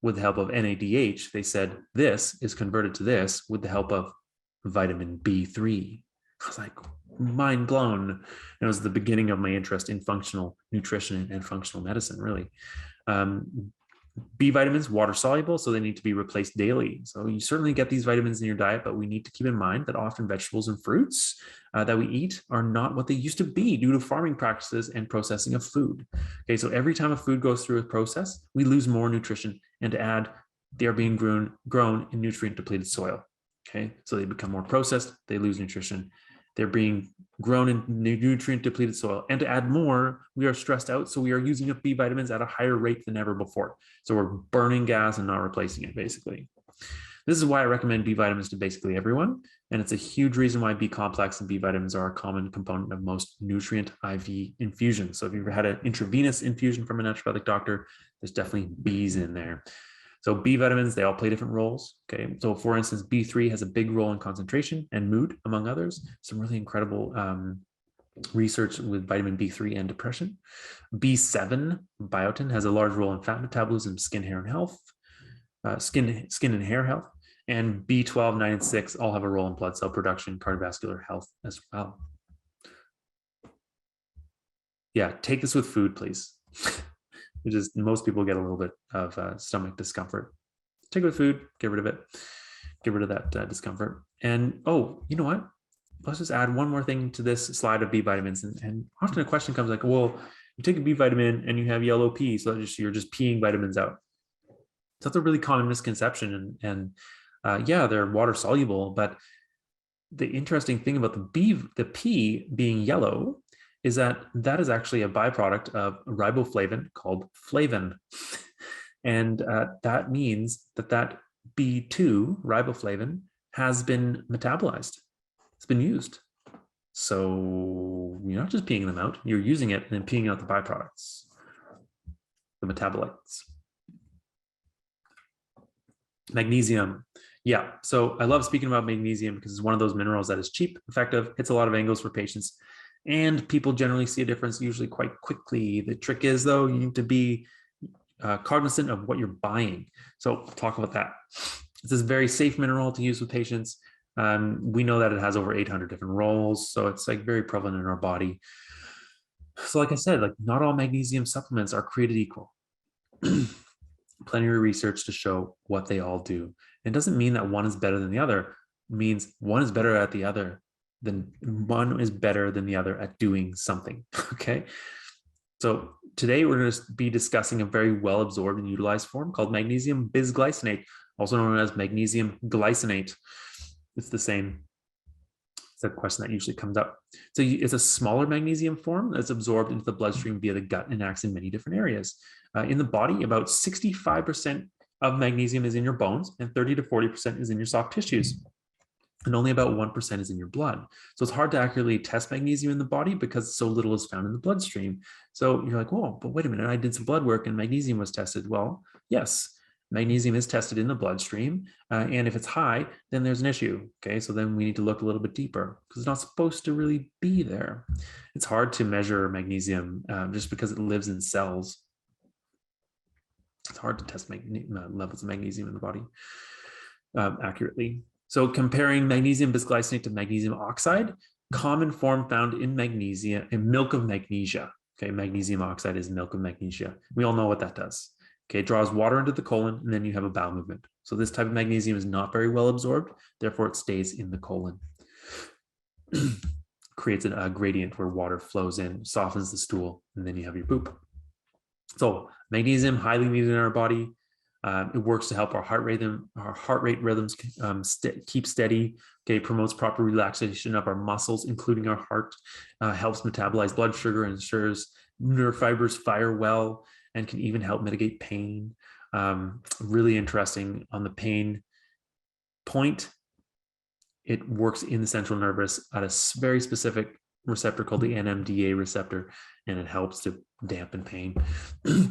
with the help of NADH, they said this is converted to this with the help of vitamin B3. I was like, mind blown. It was the beginning of my interest in functional nutrition and functional medicine, really. B vitamins, water soluble, so they need to be replaced daily. So you certainly get these vitamins in your diet, but we need to keep in mind that often vegetables and fruits that we eat are not what they used to be due to farming practices and processing of food. Okay, so every time a food goes through a process, we lose more nutrition, and to add, they are being grown in nutrient depleted soil. Okay, so they become more processed, they lose nutrition. They're being grown in nutrient depleted soil. And to add more, we are stressed out. So we are using up B vitamins at a higher rate than ever before. So we're burning gas and not replacing it, basically. This is why I recommend B vitamins to basically everyone. And it's a huge reason why B complex and B vitamins are a common component of most nutrient IV infusions. So if you've ever had an intravenous infusion from a naturopathic doctor, there's definitely B's in there. So B vitamins, they all play different roles. Okay, so for instance, B3 has a big role in concentration and mood, among others. Some really incredible research with vitamin B3 and depression. B7, biotin, has a large role in fat metabolism, skin, hair, and health, skin and hair health. And B12, 9, and 6 all have a role in blood cell production, cardiovascular health as well. Yeah, take this with food, please. Most people get a little bit of stomach discomfort. Take it with food, get rid of it, get rid of that discomfort. And oh, you know what? Let's just add one more thing to this slide of B vitamins. And often a question comes like, well, you take a B vitamin and you have yellow pee, so you're just peeing vitamins out. So that's a really common misconception. And yeah, they're water soluble, but the interesting thing about the pee being yellow is that is actually a byproduct of riboflavin called flavin. And that means that B2, riboflavin, has been metabolized. It's been used. So you're not just peeing them out, you're using it and then peeing out the byproducts, the metabolites. Magnesium. Yeah, so I love speaking about magnesium because it's one of those minerals that is cheap, effective, hits a lot of angles for patients, and people generally see a difference usually quite quickly. The trick is, though, you need to be cognizant of what you're buying. So we'll talk about that. It's this very safe mineral to use with patients. We know that it has over 800 different roles, so it's like very prevalent in our body. So like I said, like not all magnesium supplements are created equal. Plenty of research to show what they all do. It doesn't mean that one is better than the other. It means one is better at the other than one is better than the other at doing something. Okay. So today we're going to be discussing a very well absorbed and utilized form called magnesium bisglycinate, also known as magnesium glycinate. It's the same. It's a question that usually comes up. So it's a smaller magnesium form that's absorbed into the bloodstream via the gut and acts in many different areas. In the body, about 65% of magnesium is in your bones and 30 to 40% is in your soft tissues. And only about 1% is in your blood. So it's hard to accurately test magnesium in the body because so little is found in the bloodstream. So you're like, whoa, but wait a minute, I did some blood work and magnesium was tested. Well, yes, magnesium is tested in the bloodstream. And if it's high, then there's an issue. Okay, so then we need to look a little bit deeper because it's not supposed to really be there. It's hard to measure magnesium just because it lives in cells. It's hard to test levels of magnesium in the body accurately. So comparing magnesium bisglycinate to magnesium oxide, common form found in magnesia, in milk of magnesia. Okay, magnesium oxide is milk of magnesia. We all know what that does. Okay, it draws water into the colon and then you have a bowel movement. So this type of magnesium is not very well absorbed, therefore it stays in the colon. Creates a gradient where water flows in, softens the stool, and then you have your poop. So magnesium, highly needed in our body. It works to help our heart rate rhythms keep steady. Okay, promotes proper relaxation of our muscles, including our heart. Helps metabolize blood sugar, ensures nerve fibers fire well, and can even help mitigate pain. Really interesting on the pain point. It works in the central nervous at a very specific receptor called the NMDA receptor, and it helps to dampen pain,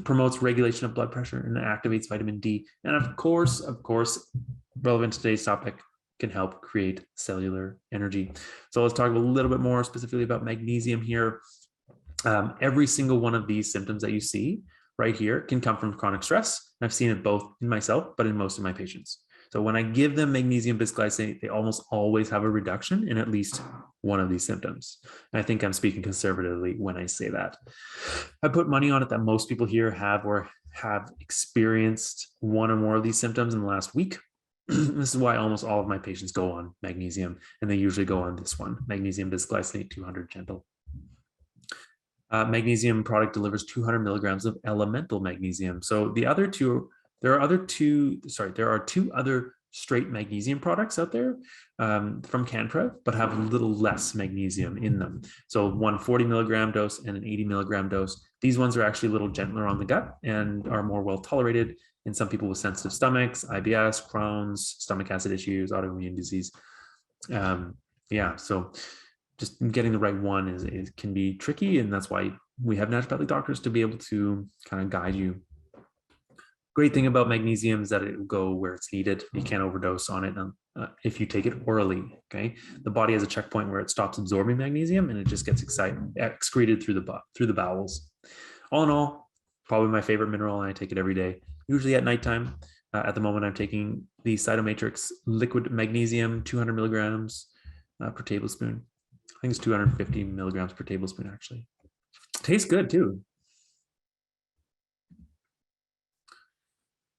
promotes regulation of blood pressure, and activates vitamin D. And of course, relevant to today's topic, can help create cellular energy. So let's talk a little bit more specifically about magnesium here. Every single one of these symptoms that you see right here can come from chronic stress. I've seen it both in myself, but in most of my patients. So when I give them magnesium bisglycinate, they almost always have a reduction in at least one of these symptoms. And I think I'm speaking conservatively when I say that. I put money on it that most people here have experienced one or more of these symptoms in the last week. This is why almost all of my patients go on magnesium, and they usually go on this one, magnesium bisglycinate 200 gentle. Magnesium product delivers 200 milligrams of elemental magnesium. So there are two other straight magnesium products out there from CanPrev, but have a little less magnesium in them. So one 40 milligram dose and an 80 milligram dose. These ones are actually a little gentler on the gut and are more well tolerated in some people with sensitive stomachs, IBS, Crohn's, stomach acid issues, autoimmune disease. So just getting the right one can be tricky, and that's why we have naturopathic doctors to be able to kind of guide you. Great thing about magnesium is that it will go where it's needed. You can't overdose on it if you take it orally. Okay, the body has a checkpoint where it stops absorbing magnesium and it just gets excreted through the bowels. All in all, probably my favorite mineral, and I take it every day, usually at nighttime. At the moment, I'm taking the Cytomatrix liquid magnesium, 200 milligrams per tablespoon. I think it's 250 milligrams per tablespoon, actually. Tastes good too.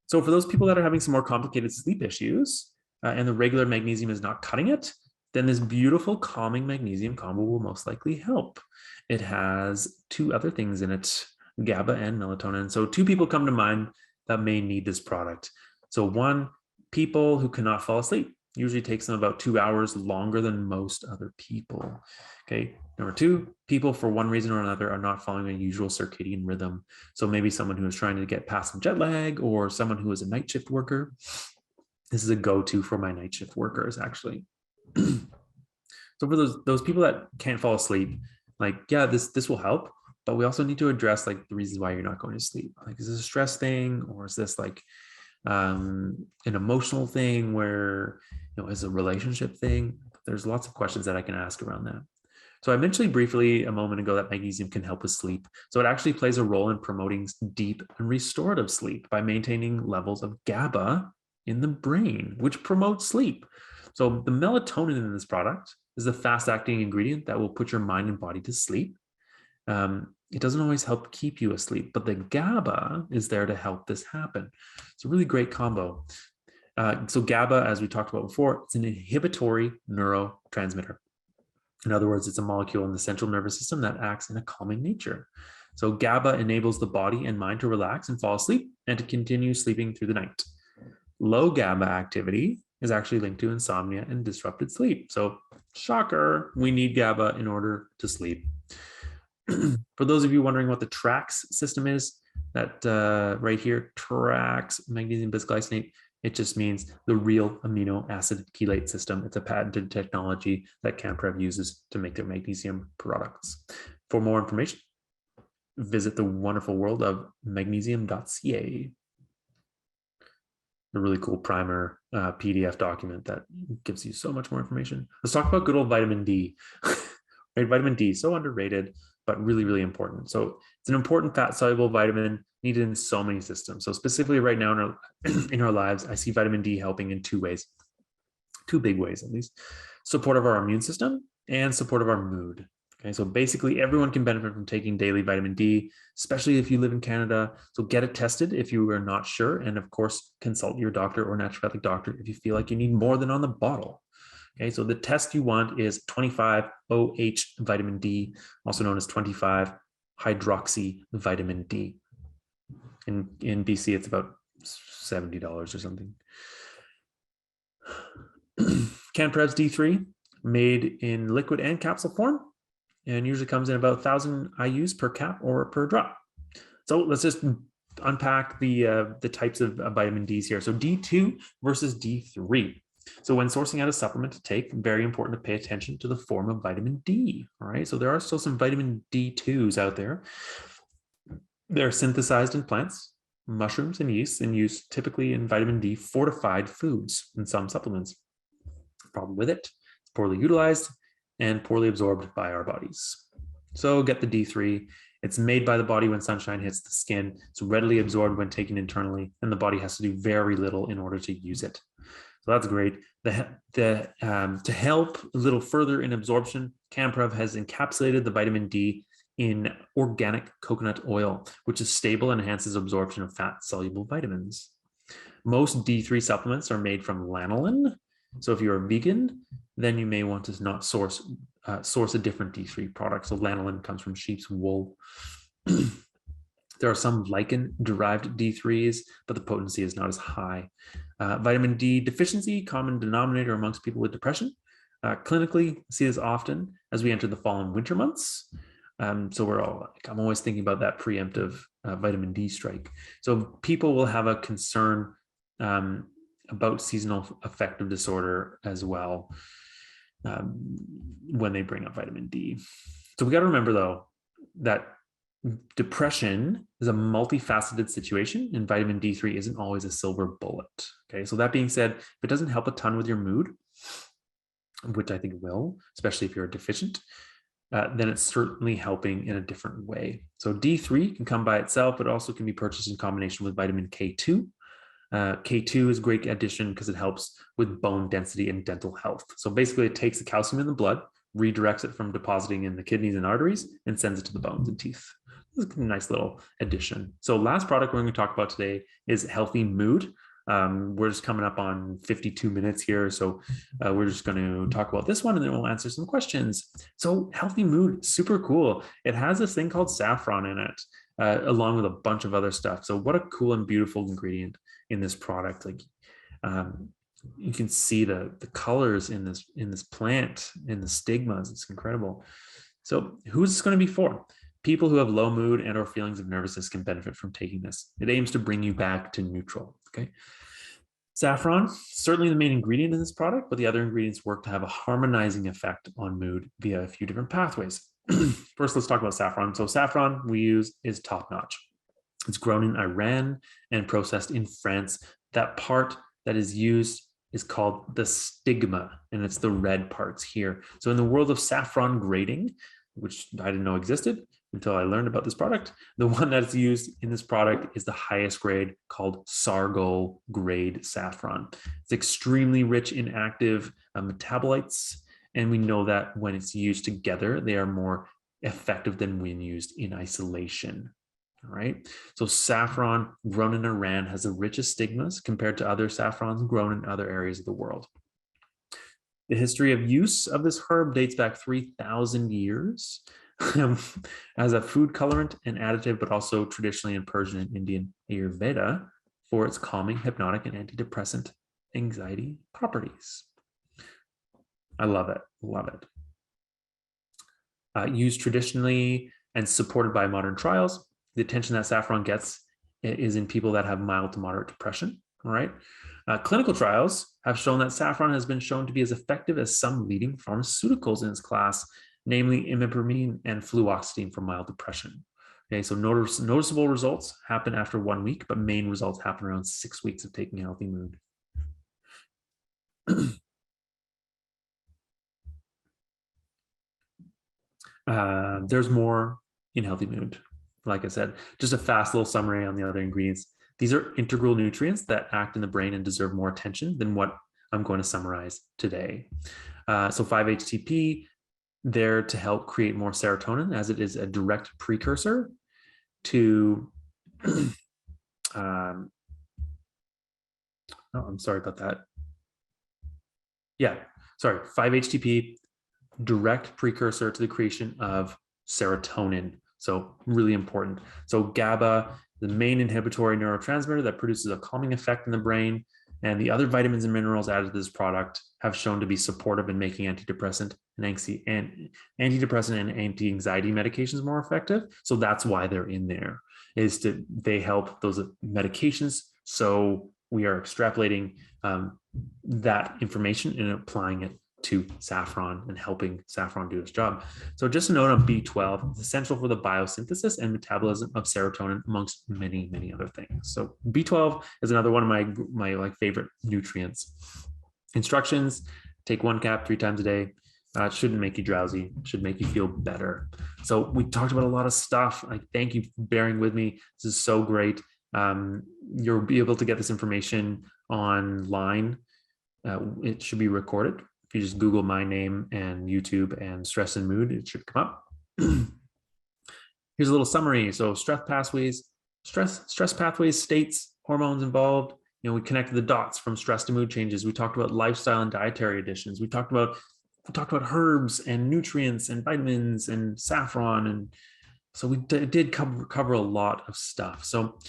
So for those people that are having some more complicated sleep issues and the regular magnesium is not cutting it, then this beautiful calming magnesium combo will most likely help. It has two other things in it, GABA and melatonin. So two people come to mind that may need this product. So one, people who cannot fall asleep. Usually takes them about 2 hours longer than most other people. Okay. Number two, people for one reason or another are not following a usual circadian rhythm. So maybe someone who is trying to get past some jet lag, or someone who is a night shift worker. This is a go-to for my night shift workers, actually. So for those people that can't fall asleep, this will help, but we also need to address the reasons why you're not going to sleep. Is this a stress thing, or is this an emotional thing, where is a relationship thing? There's lots of questions that I can ask around that. So I mentioned briefly a moment ago that magnesium can help with sleep. So it actually plays a role in promoting deep and restorative sleep by maintaining levels of GABA in the brain, which promotes sleep. So the melatonin in this product is the fast-acting ingredient that will put your mind and body to sleep. It doesn't always help keep you asleep, but the GABA is there to help this happen. It's a really great combo. So GABA, as we talked about before, it's an inhibitory neurotransmitter. In other words, it's a molecule in the central nervous system that acts in a calming nature. So GABA enables the body and mind to relax and fall asleep and to continue sleeping through the night. Low GABA activity is actually linked to insomnia and disrupted sleep. So shocker, we need GABA in order to sleep. For those of you wondering what the TRAX system is, that right here, TRAX, magnesium bisglycinate, it just means the real amino acid chelate system. It's a patented technology that CanPrev uses to make their magnesium products. For more information, visit the wonderful world of magnesium.ca. A really cool primer PDF document that gives you so much more information. Let's talk about good old vitamin D. Right, vitamin D, so underrated, but really, really important. So it's an important fat-soluble vitamin needed in so many systems. So specifically right now in our lives, I see vitamin D helping in two ways, two big ways at least: support of our immune system and support of our mood. Okay, so basically everyone can benefit from taking daily vitamin D, especially if you live in Canada. So get it tested if you are not sure. And of course, consult your doctor or naturopathic doctor if you feel like you need more than on the bottle. Okay, so the test you want is 25-OH vitamin D, also known as 25-hydroxy vitamin D. In BC, it's about $70 or something. CanPrev's D3, made in liquid and capsule form, and usually comes in about 1,000 IUs per cap or per drop. So let's just unpack the types of vitamin D's here. So D2 versus D3. So when sourcing out a supplement to take, very important to pay attention to the form of vitamin D. All right. So there are still some vitamin D2s out there. They're synthesized in plants, mushrooms, and yeast, and used typically in vitamin D fortified foods and some supplements. The problem with it, it's poorly utilized and poorly absorbed by our bodies. So get the D3. It's made by the body when sunshine hits the skin. It's readily absorbed when taken internally, and the body has to do very little in order to use it. So that's great. To help a little further in absorption, Camprov has encapsulated the vitamin D in organic coconut oil, which is stable and enhances absorption of fat-soluble vitamins. Most D3 supplements are made from lanolin. So if you're a vegan, then you may want to not source a different D3 product. So lanolin comes from sheep's wool. There are some lichen-derived D3s, but the potency is not as high. Vitamin D deficiency, common denominator amongst people with depression. Clinically, see this often as we enter the fall and winter months. So we're all like, I'm always thinking about that preemptive vitamin D strike. So people will have a concern about seasonal affective disorder as well when they bring up vitamin D. So we got to remember, though, that depression is a multifaceted situation, and vitamin D3 isn't always a silver bullet. Okay, so that being said, if it doesn't help a ton with your mood, which I think it will, especially if you're deficient, then it's certainly helping in a different way. So D3 can come by itself, but also can be purchased in combination with vitamin K2. K2 is a great addition because it helps with bone density and dental health. So basically it takes the calcium in the blood, redirects it from depositing in the kidneys and arteries, and sends it to the bones and teeth. This is a nice little addition. So last product we're going to talk about today is Healthy Mood. We're just coming up on 52 minutes here. So we're just going to talk about this one and then we'll answer some questions. So Healthy Mood, super cool. It has this thing called saffron in it, along with a bunch of other stuff. So what a cool and beautiful ingredient in this product. Like you can see the colors in this plant, in the stigmas. It's incredible. So who's this going to be for? People who have low mood and or feelings of nervousness can benefit from taking this. It aims to bring you back to neutral. Okay. Saffron, certainly the main ingredient in this product, but the other ingredients work to have a harmonizing effect on mood via a few different pathways. First, let's talk about saffron. So saffron we use is top-notch. It's grown in Iran and processed in France. That part that is used is called the stigma, and it's the red parts here. So in the world of saffron grading, which I didn't know existed until I learned about this product, the one that's used in this product is the highest grade, called Sargol grade saffron. It's extremely rich in active metabolites, and we know that when it's used together, they are more effective than when used in isolation. All right. So saffron grown in Iran has the richest stigmas compared to other saffrons grown in other areas of the world. The history of use of this herb dates back 3,000 years as a food colorant and additive, but also traditionally in Persian and Indian Ayurveda for its calming, hypnotic, and antidepressant anxiety properties. I love it. Love it. Used traditionally and supported by modern trials, the attention that saffron gets is in people that have mild to moderate depression. All right. Clinical trials have shown that saffron has been shown to be as effective as some leading pharmaceuticals in its class, namely imipramine and fluoxetine for mild depression. Okay, so noticeable results happen after 1 week, but main results happen around 6 weeks of taking Healthy Mood. There's more in Healthy Mood. Like I said, just a fast little summary on the other ingredients. These are integral nutrients that act in the brain and deserve more attention than what I'm going to summarize today. So 5-HTP, there to help create more serotonin, as it is a direct precursor to, oh, I'm sorry about that. Yeah, sorry, 5-HTP, direct precursor to the creation of serotonin. So really important. So GABA, the main inhibitory neurotransmitter that produces a calming effect in the brain, and the other vitamins and minerals added to this product have shown to be supportive in making antidepressant and anti-anxiety medications more effective. So that's why they're in there. they help those medications. So we are extrapolating that information and applying it to saffron and helping saffron do its job. So just a note on B12, it's essential for the biosynthesis and metabolism of serotonin, amongst many, many other things. So B12 is another one of my like favorite nutrients. Instructions: take 1 cap 3 times a day. It shouldn't make you drowsy. It should make you feel better. So we talked about a lot of stuff. Like, thank you for bearing with me. This is so great. You'll be able to get this information online. It should be recorded. If you just Google my name and YouTube and stress and mood, it should come up. Here's a little summary. So stress pathways, states, hormones involved. We connected the dots from stress to mood changes. We talked about lifestyle and dietary additions. We talked about herbs and nutrients and vitamins and saffron. And so we did cover a lot of stuff. So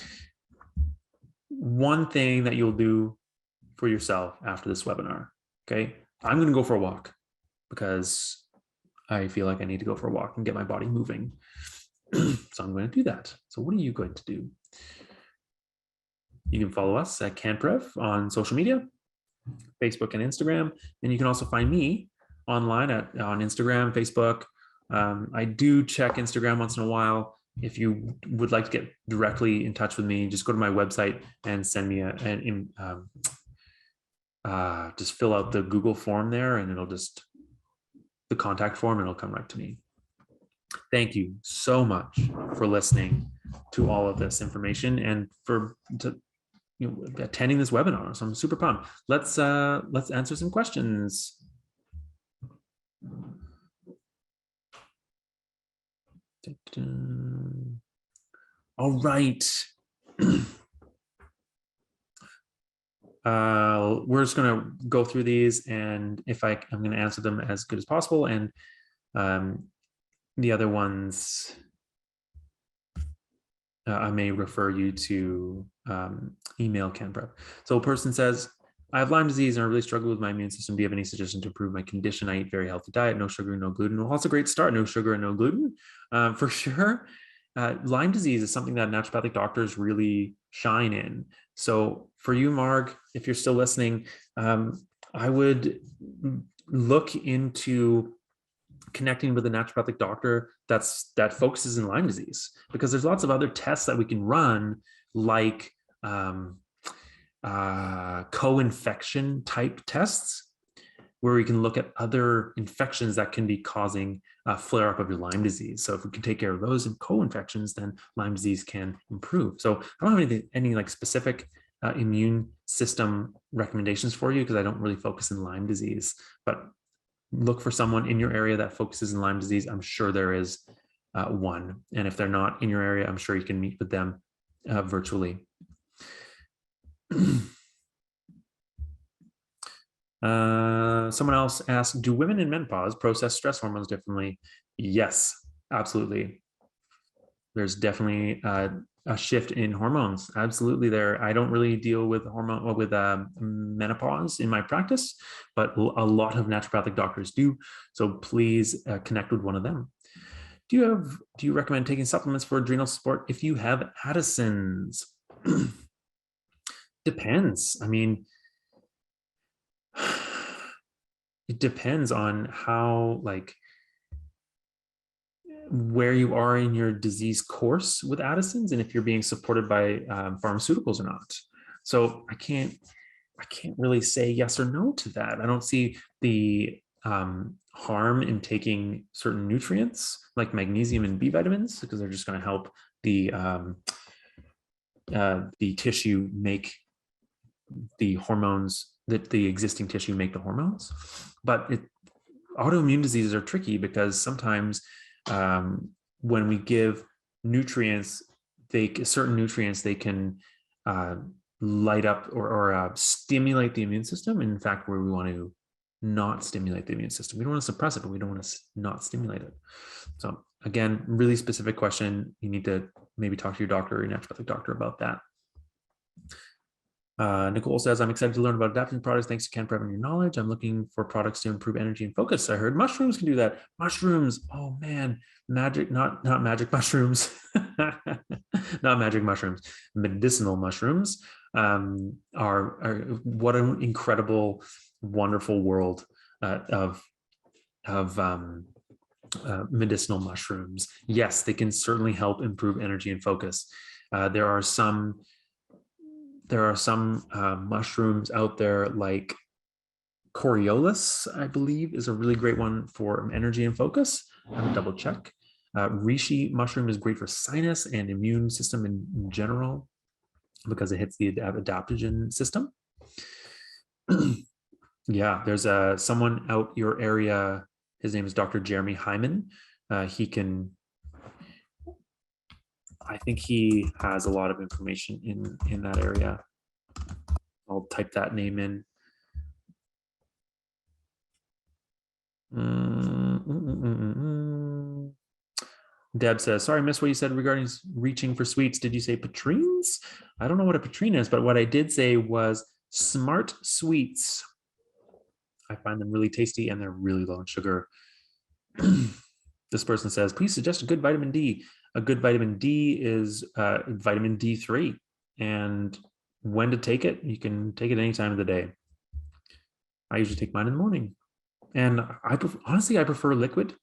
one thing that you'll do for yourself after this webinar, okay? I'm going to go for a walk because I feel like I need to go for a walk and get my body moving. So I'm going to do that. So what are you going to do? You can follow us at CanPrev on social media, Facebook and Instagram. And you can also find me online on Instagram, Facebook. I do check Instagram once in a while. If you would like to get directly in touch with me, just go to my website and send me just fill out the Google form there, and the contact form, and it'll come right to me. Thank you so much for listening to all of this information and for attending this webinar. So I'm super pumped. Let's answer some questions. All right. We're just going to go through these, and I'm going to answer them as good as possible. And the other ones, I may refer you to email CanPrev. So a person says, I have Lyme disease and I really struggle with my immune system. Do you have any suggestions to improve my condition? I eat very healthy diet, no sugar, no gluten. Well, that's a great start. No sugar and no gluten, for sure. Lyme disease is something that naturopathic doctors really shine in. So for you, Marg, if you're still listening, I would look into connecting with a naturopathic doctor that focuses in Lyme disease, because there's lots of other tests that we can run, like co-infection type tests, where we can look at other infections that can be causing a flare up of your Lyme disease. So if we can take care of those and co-infections, then Lyme disease can improve. So I don't have any like specific immune system recommendations for you, because I don't really focus in Lyme disease, but look for someone in your area that focuses in Lyme disease. I'm sure there is one. And if they're not in your area, I'm sure you can meet with them virtually. Someone else asked, do women in menopause process stress hormones differently? Yes, absolutely. There's definitely a shift in hormones. Absolutely there. I don't really deal with menopause in my practice, but a lot of naturopathic doctors do. So please connect with one of them. Do you recommend taking supplements for adrenal support if you have Addison's? Depends. I mean, it depends on how, where you are in your disease course with Addison's, and if you're being supported by pharmaceuticals or not. So I can't really say yes or no to that. I don't see the harm in taking certain nutrients like magnesium and B vitamins, because they're just going to help the tissue make the hormones, that the existing tissue make the hormones. But autoimmune diseases are tricky, because sometimes when we give nutrients, certain nutrients, they can light up or stimulate the immune system. And in fact, where we want to not stimulate the immune system. We don't want to suppress it, but we don't want to not stimulate it. So again, really specific question. You need to maybe talk to your doctor or your naturopathic doctor about that. Nicole says, I'm excited to learn about adaptogen products. Thanks to Ken for having your knowledge. I'm looking for products to improve energy and focus. I heard mushrooms can do that. Mushrooms, oh man, magic, not magic mushrooms, not magic mushrooms, medicinal mushrooms are what an incredible, wonderful world of medicinal mushrooms. Yes, they can certainly help improve energy and focus. There are some mushrooms out there like Coriolis, I believe, is a really great one for energy and focus. I'm gonna double check. Reishi mushroom is great for sinus and immune system in general because it hits the adaptogen system. Yeah, there's someone out your area. His name is Dr. Jeremy Hyman. I think he has a lot of information in that area. I'll type that name in. Deb says, sorry, I missed what you said regarding reaching for sweets. Did you say Patrines? I don't know what a Patrine is, but what I did say was smart sweets. I find them really tasty and they're really low in sugar. This person says, please suggest a good vitamin D. A good vitamin D is vitamin D3. And when to take it, you can take it any time of the day. I usually take mine in the morning. And honestly, I prefer liquid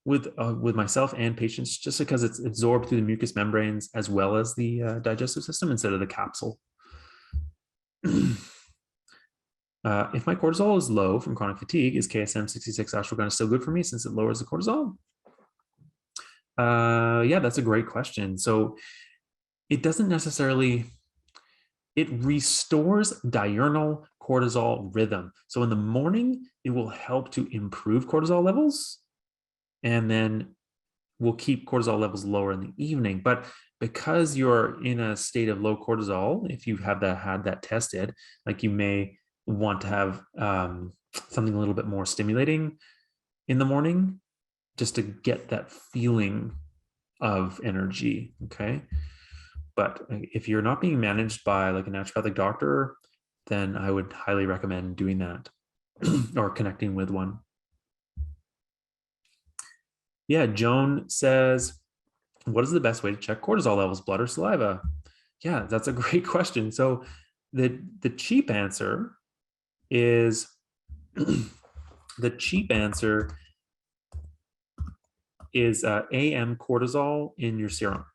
with myself and patients just because it's absorbed through the mucous membranes as well as the digestive system instead of the capsule. If my cortisol is low from chronic fatigue, is KSM 66 ashwagandha still good for me since it lowers the cortisol? Yeah, that's a great question. So it doesn't necessarily, it restores diurnal cortisol rhythm. So in the morning, it will help to improve cortisol levels, and then we'll keep cortisol levels lower in the evening. But because you're in a state of low cortisol, if you have had that tested, like you may want to have something a little bit more stimulating in the morning just to get that feeling of energy, okay? But if you're not being managed by like a naturopathic doctor, then I would highly recommend doing that or connecting with one. Yeah, Joan says, what is the best way to check cortisol levels, blood or saliva? Yeah, that's a great question. So the cheap answer is AM cortisol in your serum.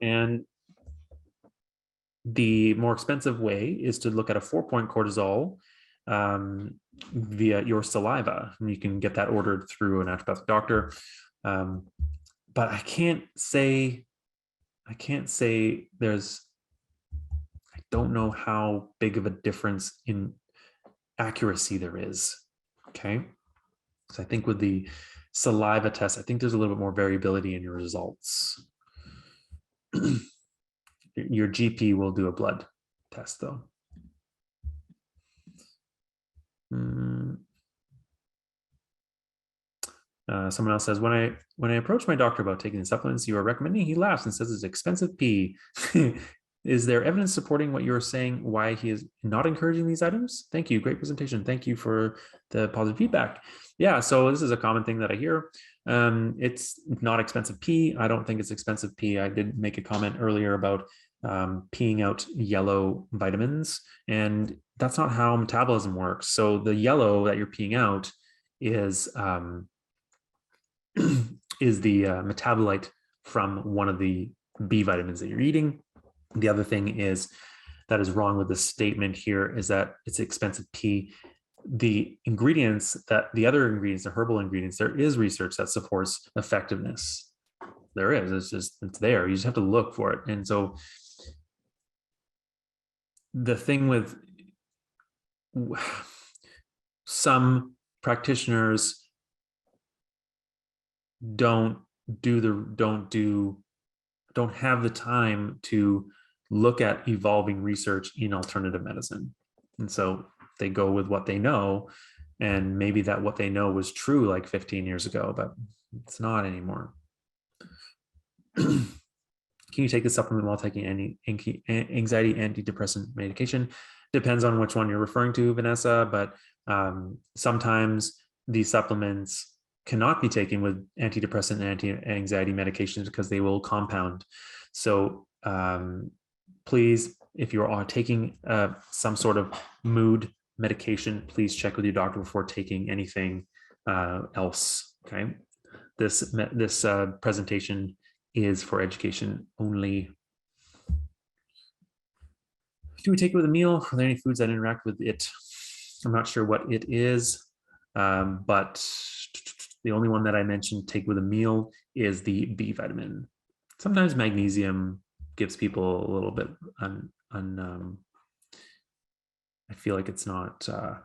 And the more expensive way is to look at a 4-point cortisol via your saliva, and you can get that ordered through a naturopathic doctor. But I can't say I don't know how big of a difference in accuracy there is. Okay, so I think with the saliva test, I think there's a little bit more variability in your results. Your GP will do a blood test though. Someone else says, when I approach my doctor about taking the supplements you are recommending, he laughs and says it's expensive pee. Is there evidence supporting what you're saying, why he is not encouraging these items? Thank you. Great presentation. Thank you for the positive feedback. Yeah, so this is a common thing that I hear. It's not expensive pee. I don't think it's expensive pee. I did make a comment earlier about peeing out yellow vitamins, and that's not how metabolism works. So the yellow that you're peeing out is the metabolite from one of the B vitamins that you're eating. The other thing is that is wrong with the statement here is that it's expensive pee. The ingredients the other ingredients, the herbal ingredients, there is research that supports effectiveness. There is, it's there. You just have to look for it. And so the thing with some practitioners don't have the time to look at evolving research in alternative medicine. And so they go with what they know, and maybe that what they know was true like 15 years ago, but it's not anymore. Can you take the supplement while taking any anxiety antidepressant medication? Depends on which one you're referring to, Vanessa, but sometimes these supplements cannot be taken with antidepressant and anti-anxiety medications because they will compound. So please, if you are taking some sort of mood medication, please check with your doctor before taking anything else. Okay, this presentation is for education only. Do we take it with a meal? Are there any foods that interact with it? I'm not sure what it is, but the only one that I mentioned take with a meal is the B vitamin. Sometimes magnesium gives people a little bit I feel like it's not, I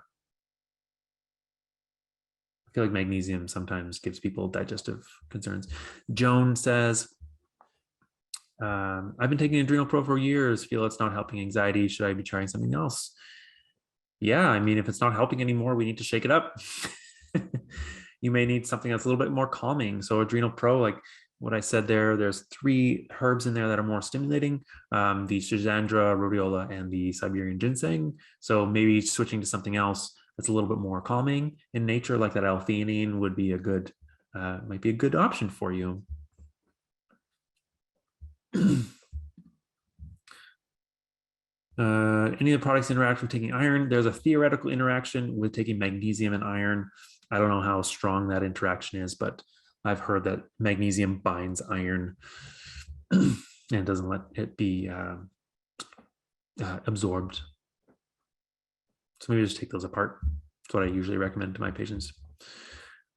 feel like magnesium sometimes gives people digestive concerns. Joan says, I've been taking Adrenal Pro for years, feel it's not helping anxiety. Should I be trying something else? Yeah, I mean, if it's not helping anymore, we need to shake it up. You may need something that's a little bit more calming. So Adrenal Pro, like what I said there, there's 3 herbs in there that are more stimulating, the Schizandra, Rhodiola, and the Siberian Ginseng. So maybe switching to something else that's a little bit more calming in nature, like that L-theanine would be a good, might be a good option for you. Any of the products interact with taking iron? There's a theoretical interaction with taking magnesium and iron. I don't know how strong that interaction is, but I've heard that magnesium binds iron and doesn't let it be absorbed. So maybe just take those apart. That's what I usually recommend to my patients.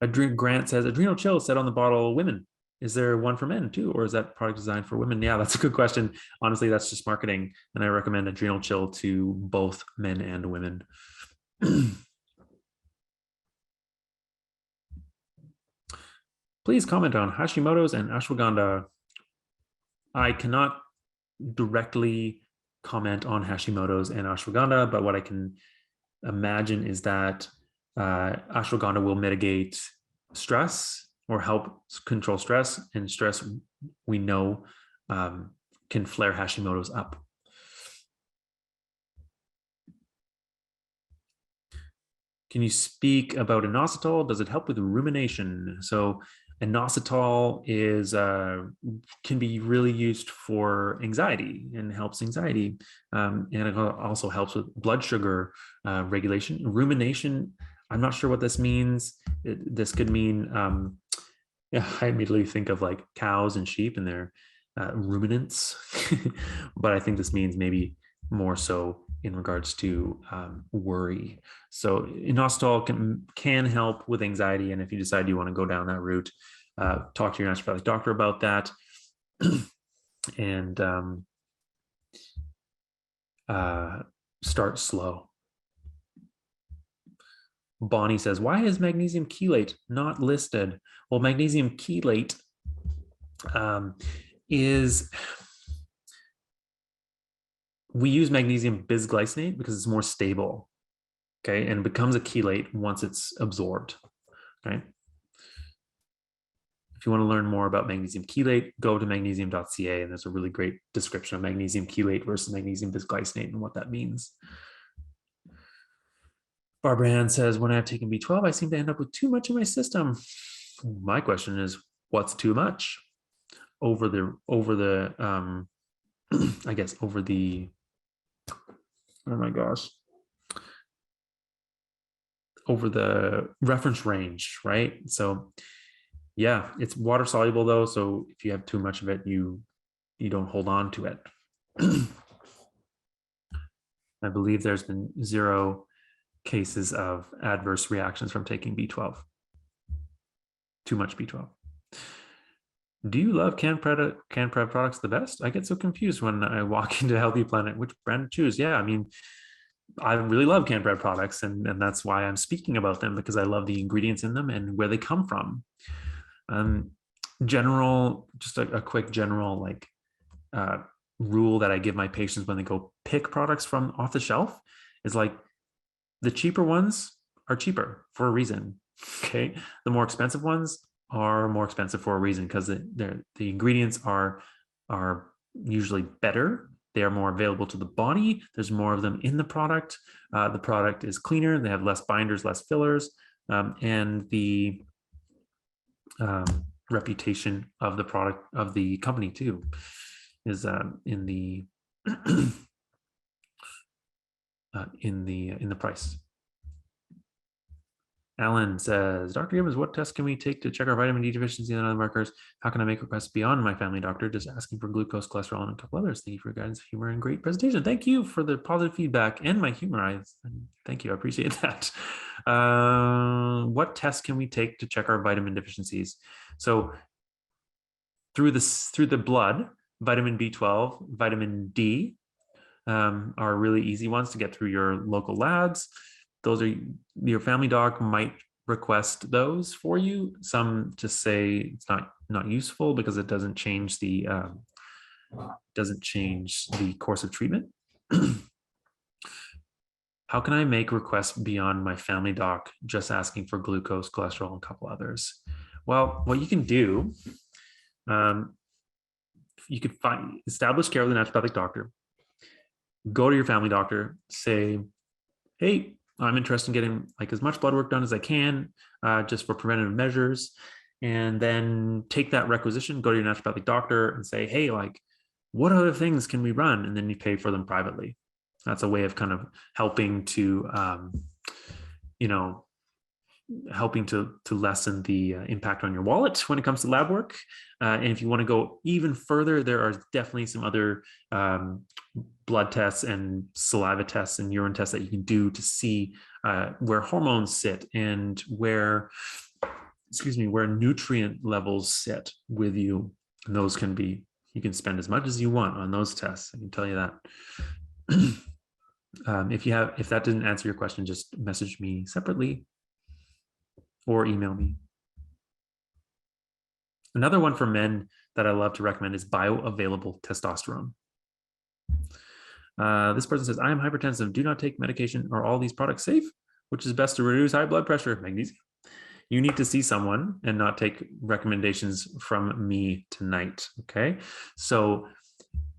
Grant says, Adrenal Chill said on the bottle, women. Is there one for men too, or is that product designed for women? Yeah, that's a good question. Honestly, that's just marketing, and I recommend Adrenal Chill to both men and women. Please comment on Hashimoto's and ashwagandha. I cannot directly comment on Hashimoto's and ashwagandha, but what I can imagine is that ashwagandha will mitigate stress or help control stress, and stress, we know, can flare Hashimoto's up. Can you speak about inositol? Does it help with rumination? So inositol is can be really used for anxiety and helps anxiety, and it also helps with blood sugar regulation. Rumination, I'm not sure what this means. This could mean, yeah, I immediately think of like cows and sheep and their ruminants, but I think this means maybe more so in regards to worry. So inositol can help with anxiety, and if you decide you want to go down that route, talk to your naturopathic doctor about that, and start slow. Bonnie says, why is magnesium chelate not listed? Well, magnesium chelate is, we use magnesium bisglycinate because it's more stable, okay, and it becomes a chelate once it's absorbed, right? If you want to learn more about magnesium chelate, go to magnesium.ca, and there's a really great description of magnesium chelate versus magnesium bisglycinate and what that means. Barbara Ann says, when I've taken B12, I seem to end up with too much in my system. My question is, what's too much? Over the I guess over the, oh my gosh, over the reference range, right? So yeah, it's water soluble though. So if you have too much of it, you don't hold on to it. I believe there's been 0 cases of adverse reactions from taking B12. Too much B12. Do you love canned prep products the best? I get so confused when I walk into Healthy Planet, which brand to choose. Yeah, I mean, I really love canned prep products, and that's why I'm speaking about them, because I love the ingredients in them and where they come from. Just a quick general like rule that I give my patients when they go pick products from off the shelf is like, the cheaper ones are cheaper for a reason. Okay, the more expensive ones are more expensive for a reason, because the ingredients are usually better. They are more available to the body. There's more of them in the product. The product is cleaner. They have less binders, less fillers, and the reputation of the product of the company too is in the in the price. Alan says, Dr. Gibbons, what tests can we take to check our vitamin D deficiency and other markers? How can I make requests beyond my family doctor? Just asking for glucose, cholesterol, and a couple others. Thank you for your guidance, humor, and great presentation. Thank you for the positive feedback and my humor. Thank you. I appreciate that. What tests can we take to check our vitamin deficiencies? So through the blood, vitamin B12, vitamin D are really easy ones to get through your local labs. Those are, your family doc might request those for you. Some just say it's not useful because it doesn't change the course of treatment. How can I make requests beyond my family doc just asking for glucose, cholesterol, and a couple others? Well, what you can do, you could establish care with a naturopathic doctor. Go to your family doctor, say, hey, I'm interested in getting like as much blood work done as I can, just for preventative measures. And then take that requisition, go to your naturopathic doctor and say, hey, like, what other things can we run? And then you pay for them privately. That's a way of kind of helping to, helping to lessen the impact on your wallet when it comes to lab work. And if you want to go even further, there are definitely some other blood tests and saliva tests and urine tests that you can do to see where hormones sit and where nutrient levels sit with you. And those can be, you can spend as much as you want on those tests. I can tell you that. If that didn't answer your question, just message me separately or email me. Another one for men that I love to recommend is bioavailable testosterone. This person says, I am hypertensive. Do not take medication. Are all these products safe? Which is best to reduce high blood pressure? Magnesium. You need to see someone and not take recommendations from me tonight. Okay. So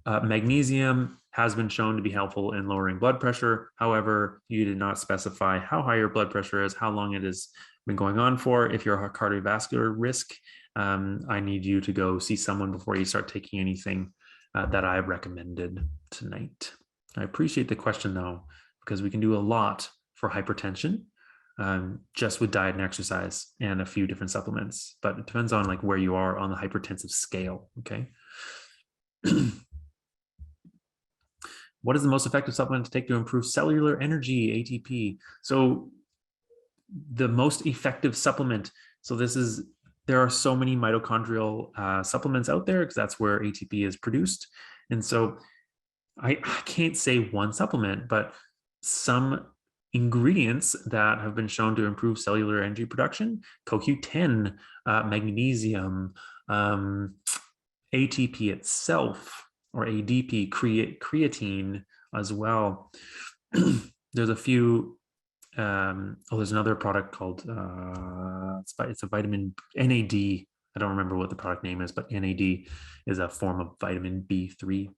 magnesium has been shown to be helpful in lowering blood pressure. However, you did not specify how high your blood pressure is, how long it has been going on for. If you're a cardiovascular risk, I need you to go see someone before you start taking anything that I've recommended tonight. I appreciate the question though, because we can do a lot for hypertension just with diet and exercise and a few different supplements, but it depends on like where you are on the hypertensive scale. Okay. What is the most effective supplement to take to improve cellular energy, ATP? So the most effective supplement. So there are so many mitochondrial supplements out there because that's where ATP is produced. And so I can't say one supplement, but some ingredients that have been shown to improve cellular energy production, CoQ10, magnesium, ATP itself, or ADP, creatine as well. There's a few, there's another product called, it's a vitamin, NAD. I don't remember what the product name is, but NAD is a form of vitamin B3.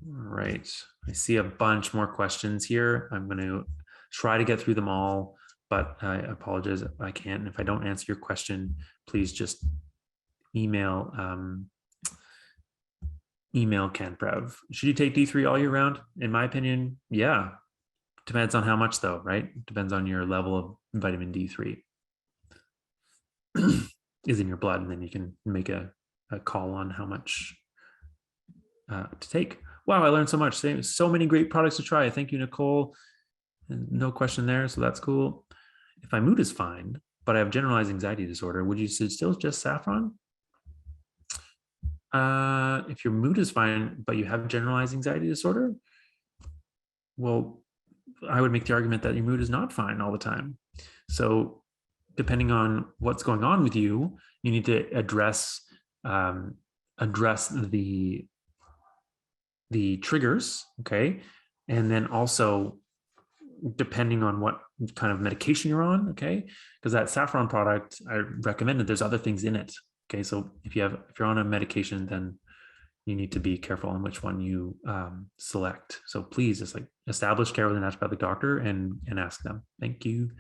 All right, I see a bunch more questions here. I'm going to try to get through them all, but I apologize if I can't. And if I don't answer your question, please just email CanPrev. Should you take D3 all year round? In my opinion, yeah. Depends on how much though, right? Depends on your level of vitamin D3 is in your blood, and then you can make a call on how much to take. Wow, I learned so much. So many great products to try. Thank you, Nicole. No question there, so that's cool. If my mood is fine, but I have generalized anxiety disorder, would you still just saffron? If your mood is fine, but you have generalized anxiety disorder, well, I would make the argument that your mood is not fine all the time. So depending on what's going on with you, you need to address the triggers, okay? And then also depending on what kind of medication you're on, okay? Because that saffron product, I recommend that there's other things in it. Okay, so if you're on a medication, then you need to be careful on which one you select. So please just like establish care with an naturopathic doctor and ask them. Thank you.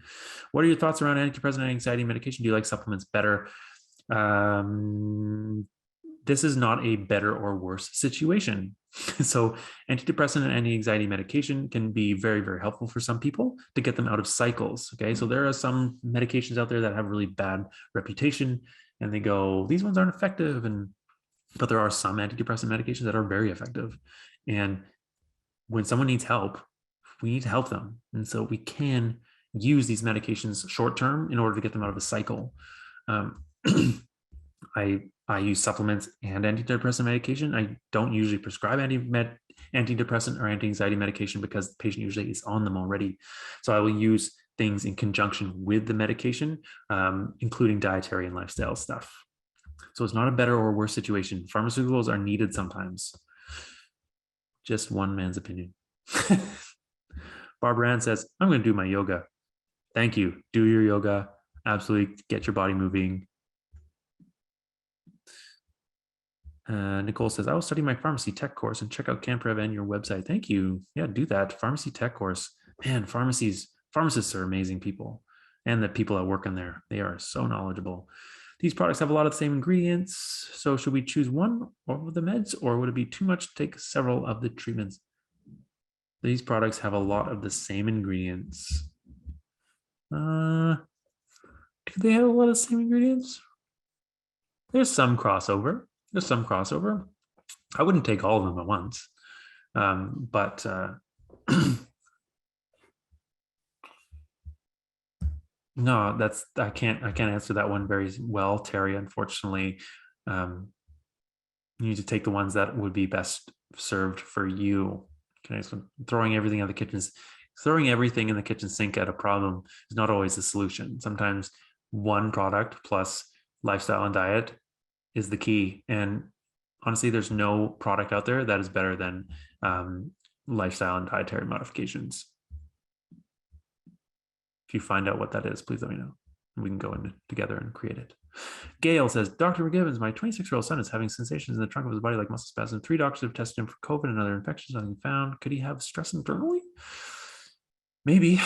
What are your thoughts around antidepressant and anxiety medication? Do you like supplements better? This is not a better or worse situation. So antidepressant and anti-anxiety medication can be very, very helpful for some people to get them out of cycles. Okay, so there are some medications out there that have really bad reputation and they go, these ones aren't effective. But there are some antidepressant medications that are very effective. And when someone needs help, we need to help them. And so we can use these medications short term in order to get them out of the cycle. I use supplements and antidepressant medication. I don't usually prescribe antidepressant or anti-anxiety medication because the patient usually is on them already. So I will use things in conjunction with the medication, including dietary and lifestyle stuff. So it's not a better or worse situation. Pharmaceuticals are needed sometimes. Just one man's opinion. Barbara Ann says, I'm going to do my yoga. Thank you. Do your yoga. Absolutely get your body moving. Nicole says, I will study my pharmacy tech course and check out CanPrev and your website. Thank you. Yeah, do that. Pharmacy tech course. Man, pharmacists are amazing people. And the people that work in there, they are so knowledgeable. These products have a lot of the same ingredients. So should we choose one of the meds, or would it be too much to take several of the treatments? These products have a lot of the same ingredients. Do they have a lot of the same ingredients? There's some crossover. I wouldn't take all of them at once. But no, I can't answer that one very well, Terry. Unfortunately, you need to take the ones that would be best served for you. Okay, so throwing everything in the kitchen sink at a problem is not always the solution. Sometimes one product plus lifestyle and diet is the key. And honestly, there's no product out there that is better than lifestyle and dietary modifications. If you find out what that is, please let me know. We can go in together and create it. Gail says, Dr. Gibbons, my 26-year-old son is having sensations in the trunk of his body like muscle spasms. 3 doctors have tested him for COVID and other infections. Nothing found. Could he have stress internally? Maybe.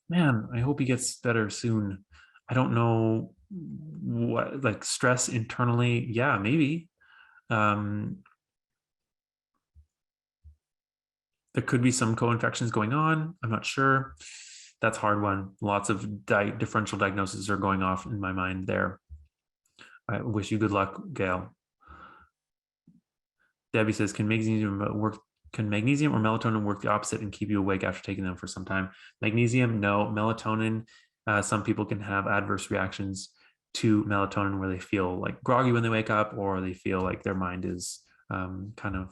Man, I hope he gets better soon. I don't know what, like stress internally. Yeah, maybe. There could be some co-infections going on. I'm not sure. That's a hard one. Lots of differential diagnoses are going off in my mind there. I wish you good luck, Gail. Debbie says, can magnesium or melatonin work the opposite and keep you awake after taking them for some time? Magnesium, no. Melatonin, some people can have adverse reactions to melatonin where they feel like groggy when they wake up, or they feel like their mind is kind of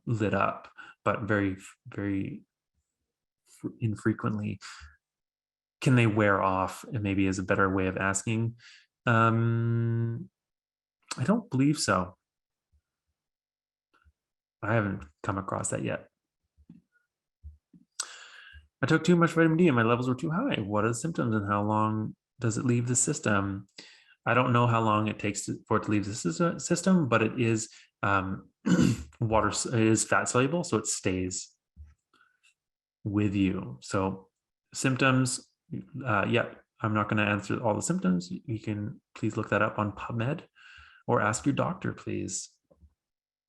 lit up, but very, very infrequently. Can they wear off? And maybe is a better way of asking. I don't believe so. I haven't come across that yet. I took too much vitamin D and my levels were too high. What are the symptoms and how long does it leave the system? I don't know how long it takes for it to leave the system, but it is water. It is fat soluble, so it stays with you. So symptoms, yeah, I'm not going to answer all the symptoms. You can please look that up on PubMed or ask your doctor, please.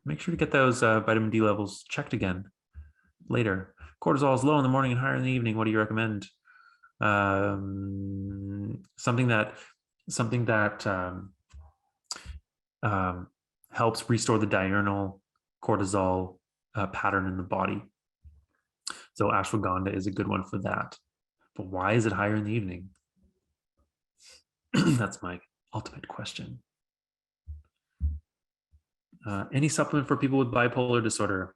Make sure to get those vitamin D levels checked again later. Cortisol is low in the morning and higher in the evening. What do you recommend? Something that helps restore the diurnal cortisol pattern in the body. So ashwagandha is a good one for that. But why is it higher in the evening? That's my ultimate question. Any supplement for people with bipolar disorder?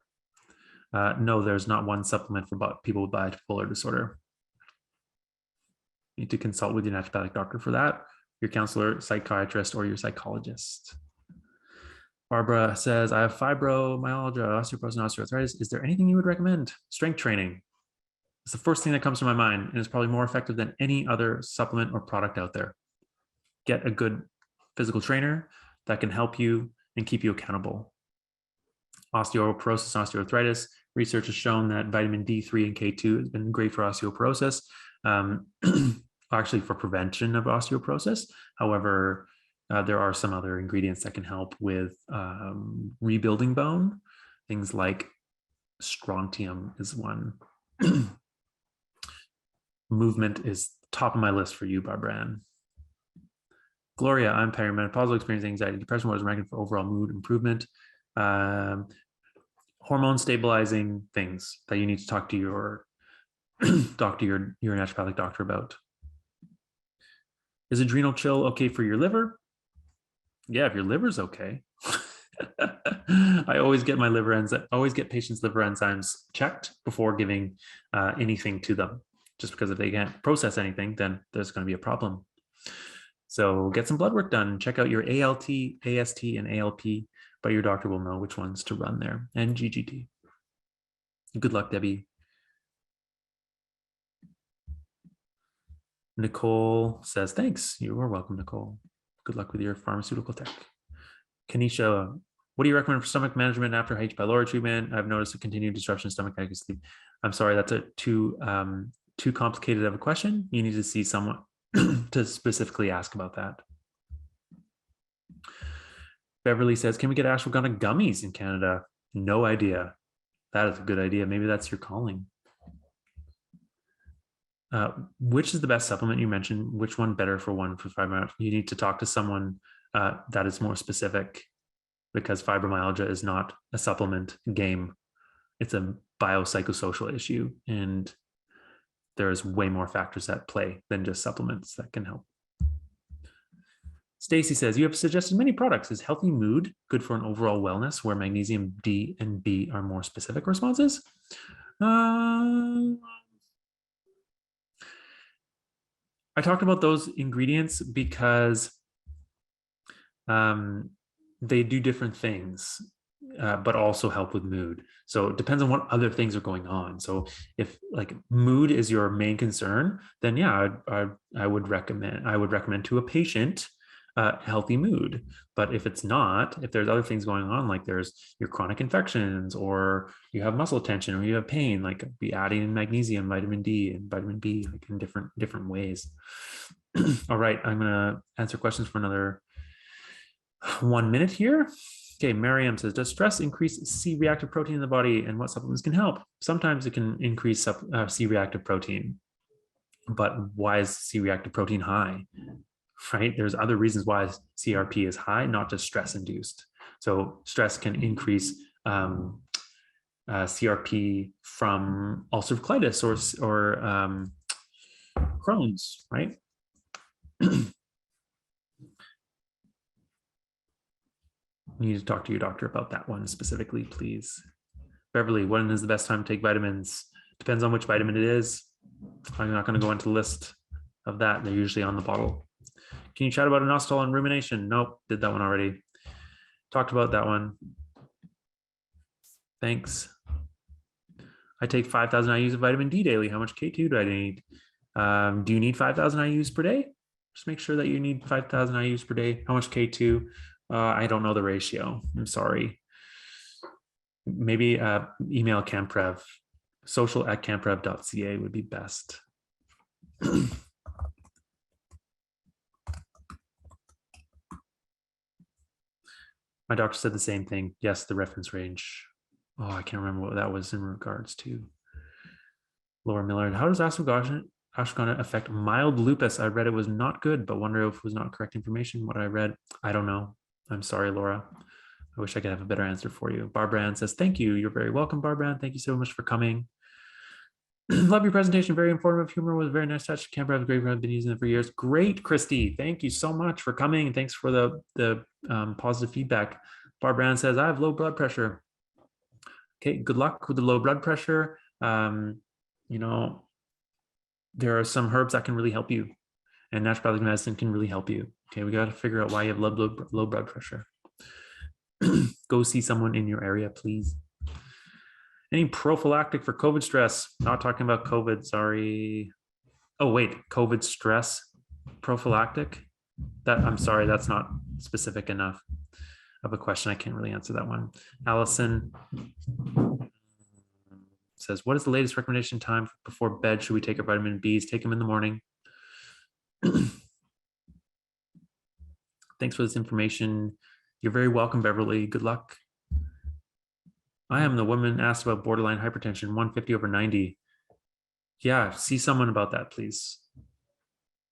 No, there's not one supplement for people with bipolar disorder. You need to consult with your naturopathic doctor for that, your counselor, psychiatrist, or your psychologist. Barbara says, I have fibromyalgia, osteoporosis, and osteoarthritis. Is there anything you would recommend? Strength training. It's the first thing that comes to my mind, and it's probably more effective than any other supplement or product out there. Get a good physical trainer that can help you and keep you accountable. Osteoporosis, osteoarthritis. Research has shown that vitamin D3 and K2 has been great for osteoporosis, actually for prevention of osteoporosis. However, there are some other ingredients that can help with rebuilding bone. Things like strontium is one. Movement is top of my list for you, Barbara. Gloria, I'm perimenopausal, experiencing anxiety, depression. What is recommended for overall mood improvement? Hormone stabilizing things that you need to talk to your doctor, your naturopathic doctor about. Is adrenal chill okay for your liver? Yeah, if your liver's okay. I always get patients' liver enzymes checked before giving anything to them, just because if they can't process anything, then there's going to be a problem. So get some blood work done. Check out your ALT, AST, and ALP, but your doctor will know which ones to run there, and GGT. Good luck, Debbie. Nicole says, thanks. You are welcome, Nicole. Good luck with your pharmaceutical tech. Kanisha, what do you recommend for stomach management after H. pylori treatment? I've noticed a continued disruption in stomach acid sleep. I'm sorry, that's too complicated of a question. You need to see someone to specifically ask about that. Beverly says, can we get ashwagandha gummies in Canada? No idea. That is a good idea. Maybe that's your calling. Which is the best supplement you mentioned? Which one better for 5 minutes? You need to talk to someone that is more specific, because fibromyalgia is not a supplement game. It's a biopsychosocial issue, and there's way more factors at play than just supplements that can help. Stacy says, you have suggested many products. Is healthy mood good for an overall wellness where magnesium, D, and B are more specific responses? I talked about those ingredients because they do different things, but also help with mood. So it depends on what other things are going on. So if like mood is your main concern, then yeah, I would recommend to a patient healthy mood. But if it's not, if there's other things going on, like there's your chronic infections, or you have muscle tension, or you have pain, like be adding in magnesium, vitamin D, and vitamin B, like in different ways. All right, I'm gonna answer questions for another 1 minute here. Okay, Miriam says, does stress increase C-reactive protein in the body, and what supplements can help? Sometimes it can increase C-reactive protein, but why is C-reactive protein high? Right? There's other reasons why CRP is high, not just stress induced. So stress can increase CRP from ulcerative colitis or Crohn's, right? You need to talk to your doctor about that one specifically, please. Beverly, when is the best time to take vitamins? Depends on which vitamin it is. I'm not going to go into the list of that. They're usually on the bottle. Can you chat about inositol and rumination? Nope, did that one already. Talked about that one. Thanks. I take 5,000 IUs of vitamin D daily. How much K2 do I need? Do you need 5,000 IUs per day? Just make sure that you need 5,000 IUs per day. How much K2? I don't know the ratio. I'm sorry. Maybe email Camprev. social@camprev.ca would be best. My doctor said the same thing. Yes, the reference range. Oh, I can't remember what that was in regards to. Laura Miller, how does ashwagandha affect mild lupus? I read it was not good, but wonder if it was not correct information. What I read, I don't know. I'm sorry, Laura. I wish I could have a better answer for you. Barbara Ann says, thank you. You're very welcome, Barbara Ann. Thank you so much for coming. Love your presentation. Very informative. Humor was a very nice touch. Canberra has great. I've been using it for years. Great, Christy. Thank you so much for coming. Thanks for the positive feedback. Barbara Ann says, I have low blood pressure. Okay, good luck with the low blood pressure. You know, there are some herbs that can really help you, and naturopathic medicine can really help you. Okay, we got to figure out why you have low blood pressure. Go see someone in your area, please. Any prophylactic for COVID stress? Not talking about COVID, sorry. Oh, wait, COVID stress prophylactic? I'm sorry, that's not specific enough of a question. I can't really answer that one. Allison says, what is the latest recommendation time before bed? Should we take our vitamin Bs? Take them in the morning. Thanks for this information. You're very welcome, Beverly. Good luck. I am the woman asked about borderline hypertension, 150/90. Yeah, see someone about that, please.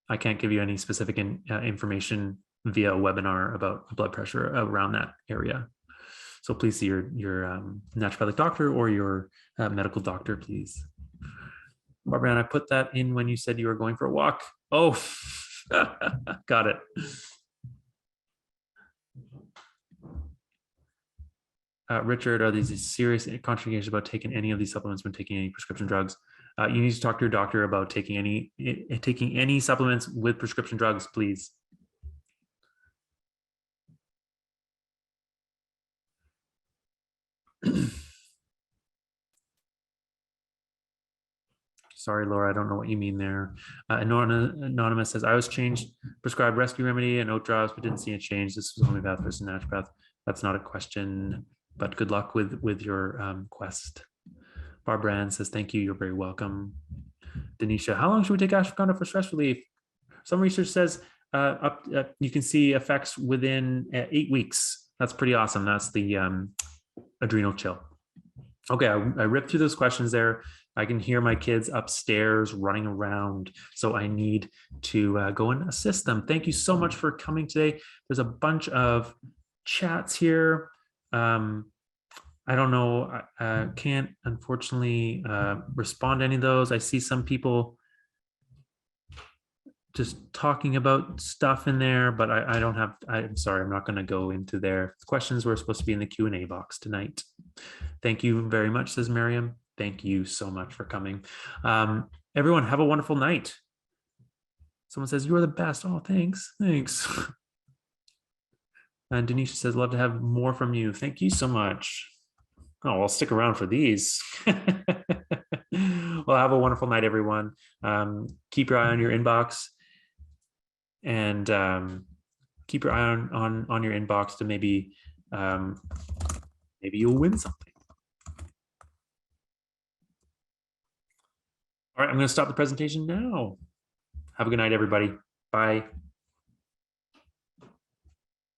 I can't give you any specific information via a webinar about blood pressure around that area. So please see your naturopathic doctor or your medical doctor, please. Barbara, and I put that in when you said you were going for a walk. Oh, got it. Richard, are these serious contraindications about taking any of these supplements when taking any prescription drugs? You need to talk to your doctor about taking any supplements with prescription drugs, please. Sorry, Laura, I don't know what you mean there. Anonymous says, I was prescribed rescue remedy and oat drops, but didn't see a change. This was homeopath versus naturopath. That's not a question, but good luck with your quest. Barbara Ann says, thank you. You're very welcome. Denisha, how long should we take ashwagandha for stress relief? Some research says you can see effects within 8 weeks. That's pretty awesome. That's the adrenal chill. Okay, I ripped through those questions there. I can hear my kids upstairs running around, so I need to go and assist them. Thank you so much for coming today. There's a bunch of chats here. I don't know, I can't unfortunately respond to any of those. I see some people just talking about stuff in there, but I don't have, I'm sorry, I'm not going to go into their questions. We're supposed to be in the Q&A box tonight. Thank you very much, says Miriam. Thank you so much for coming. Everyone, have a wonderful night. Someone says, you are the best. Oh, thanks. Thanks. And Denisha says, love to have more from you. Thank you so much. Oh, I'll stick around for these. Well, have a wonderful night, everyone. Keep your eye on your inbox, and keep your eye on your inbox to maybe you'll win something. All right, I'm going to stop the presentation now. Have a good night, everybody. Bye.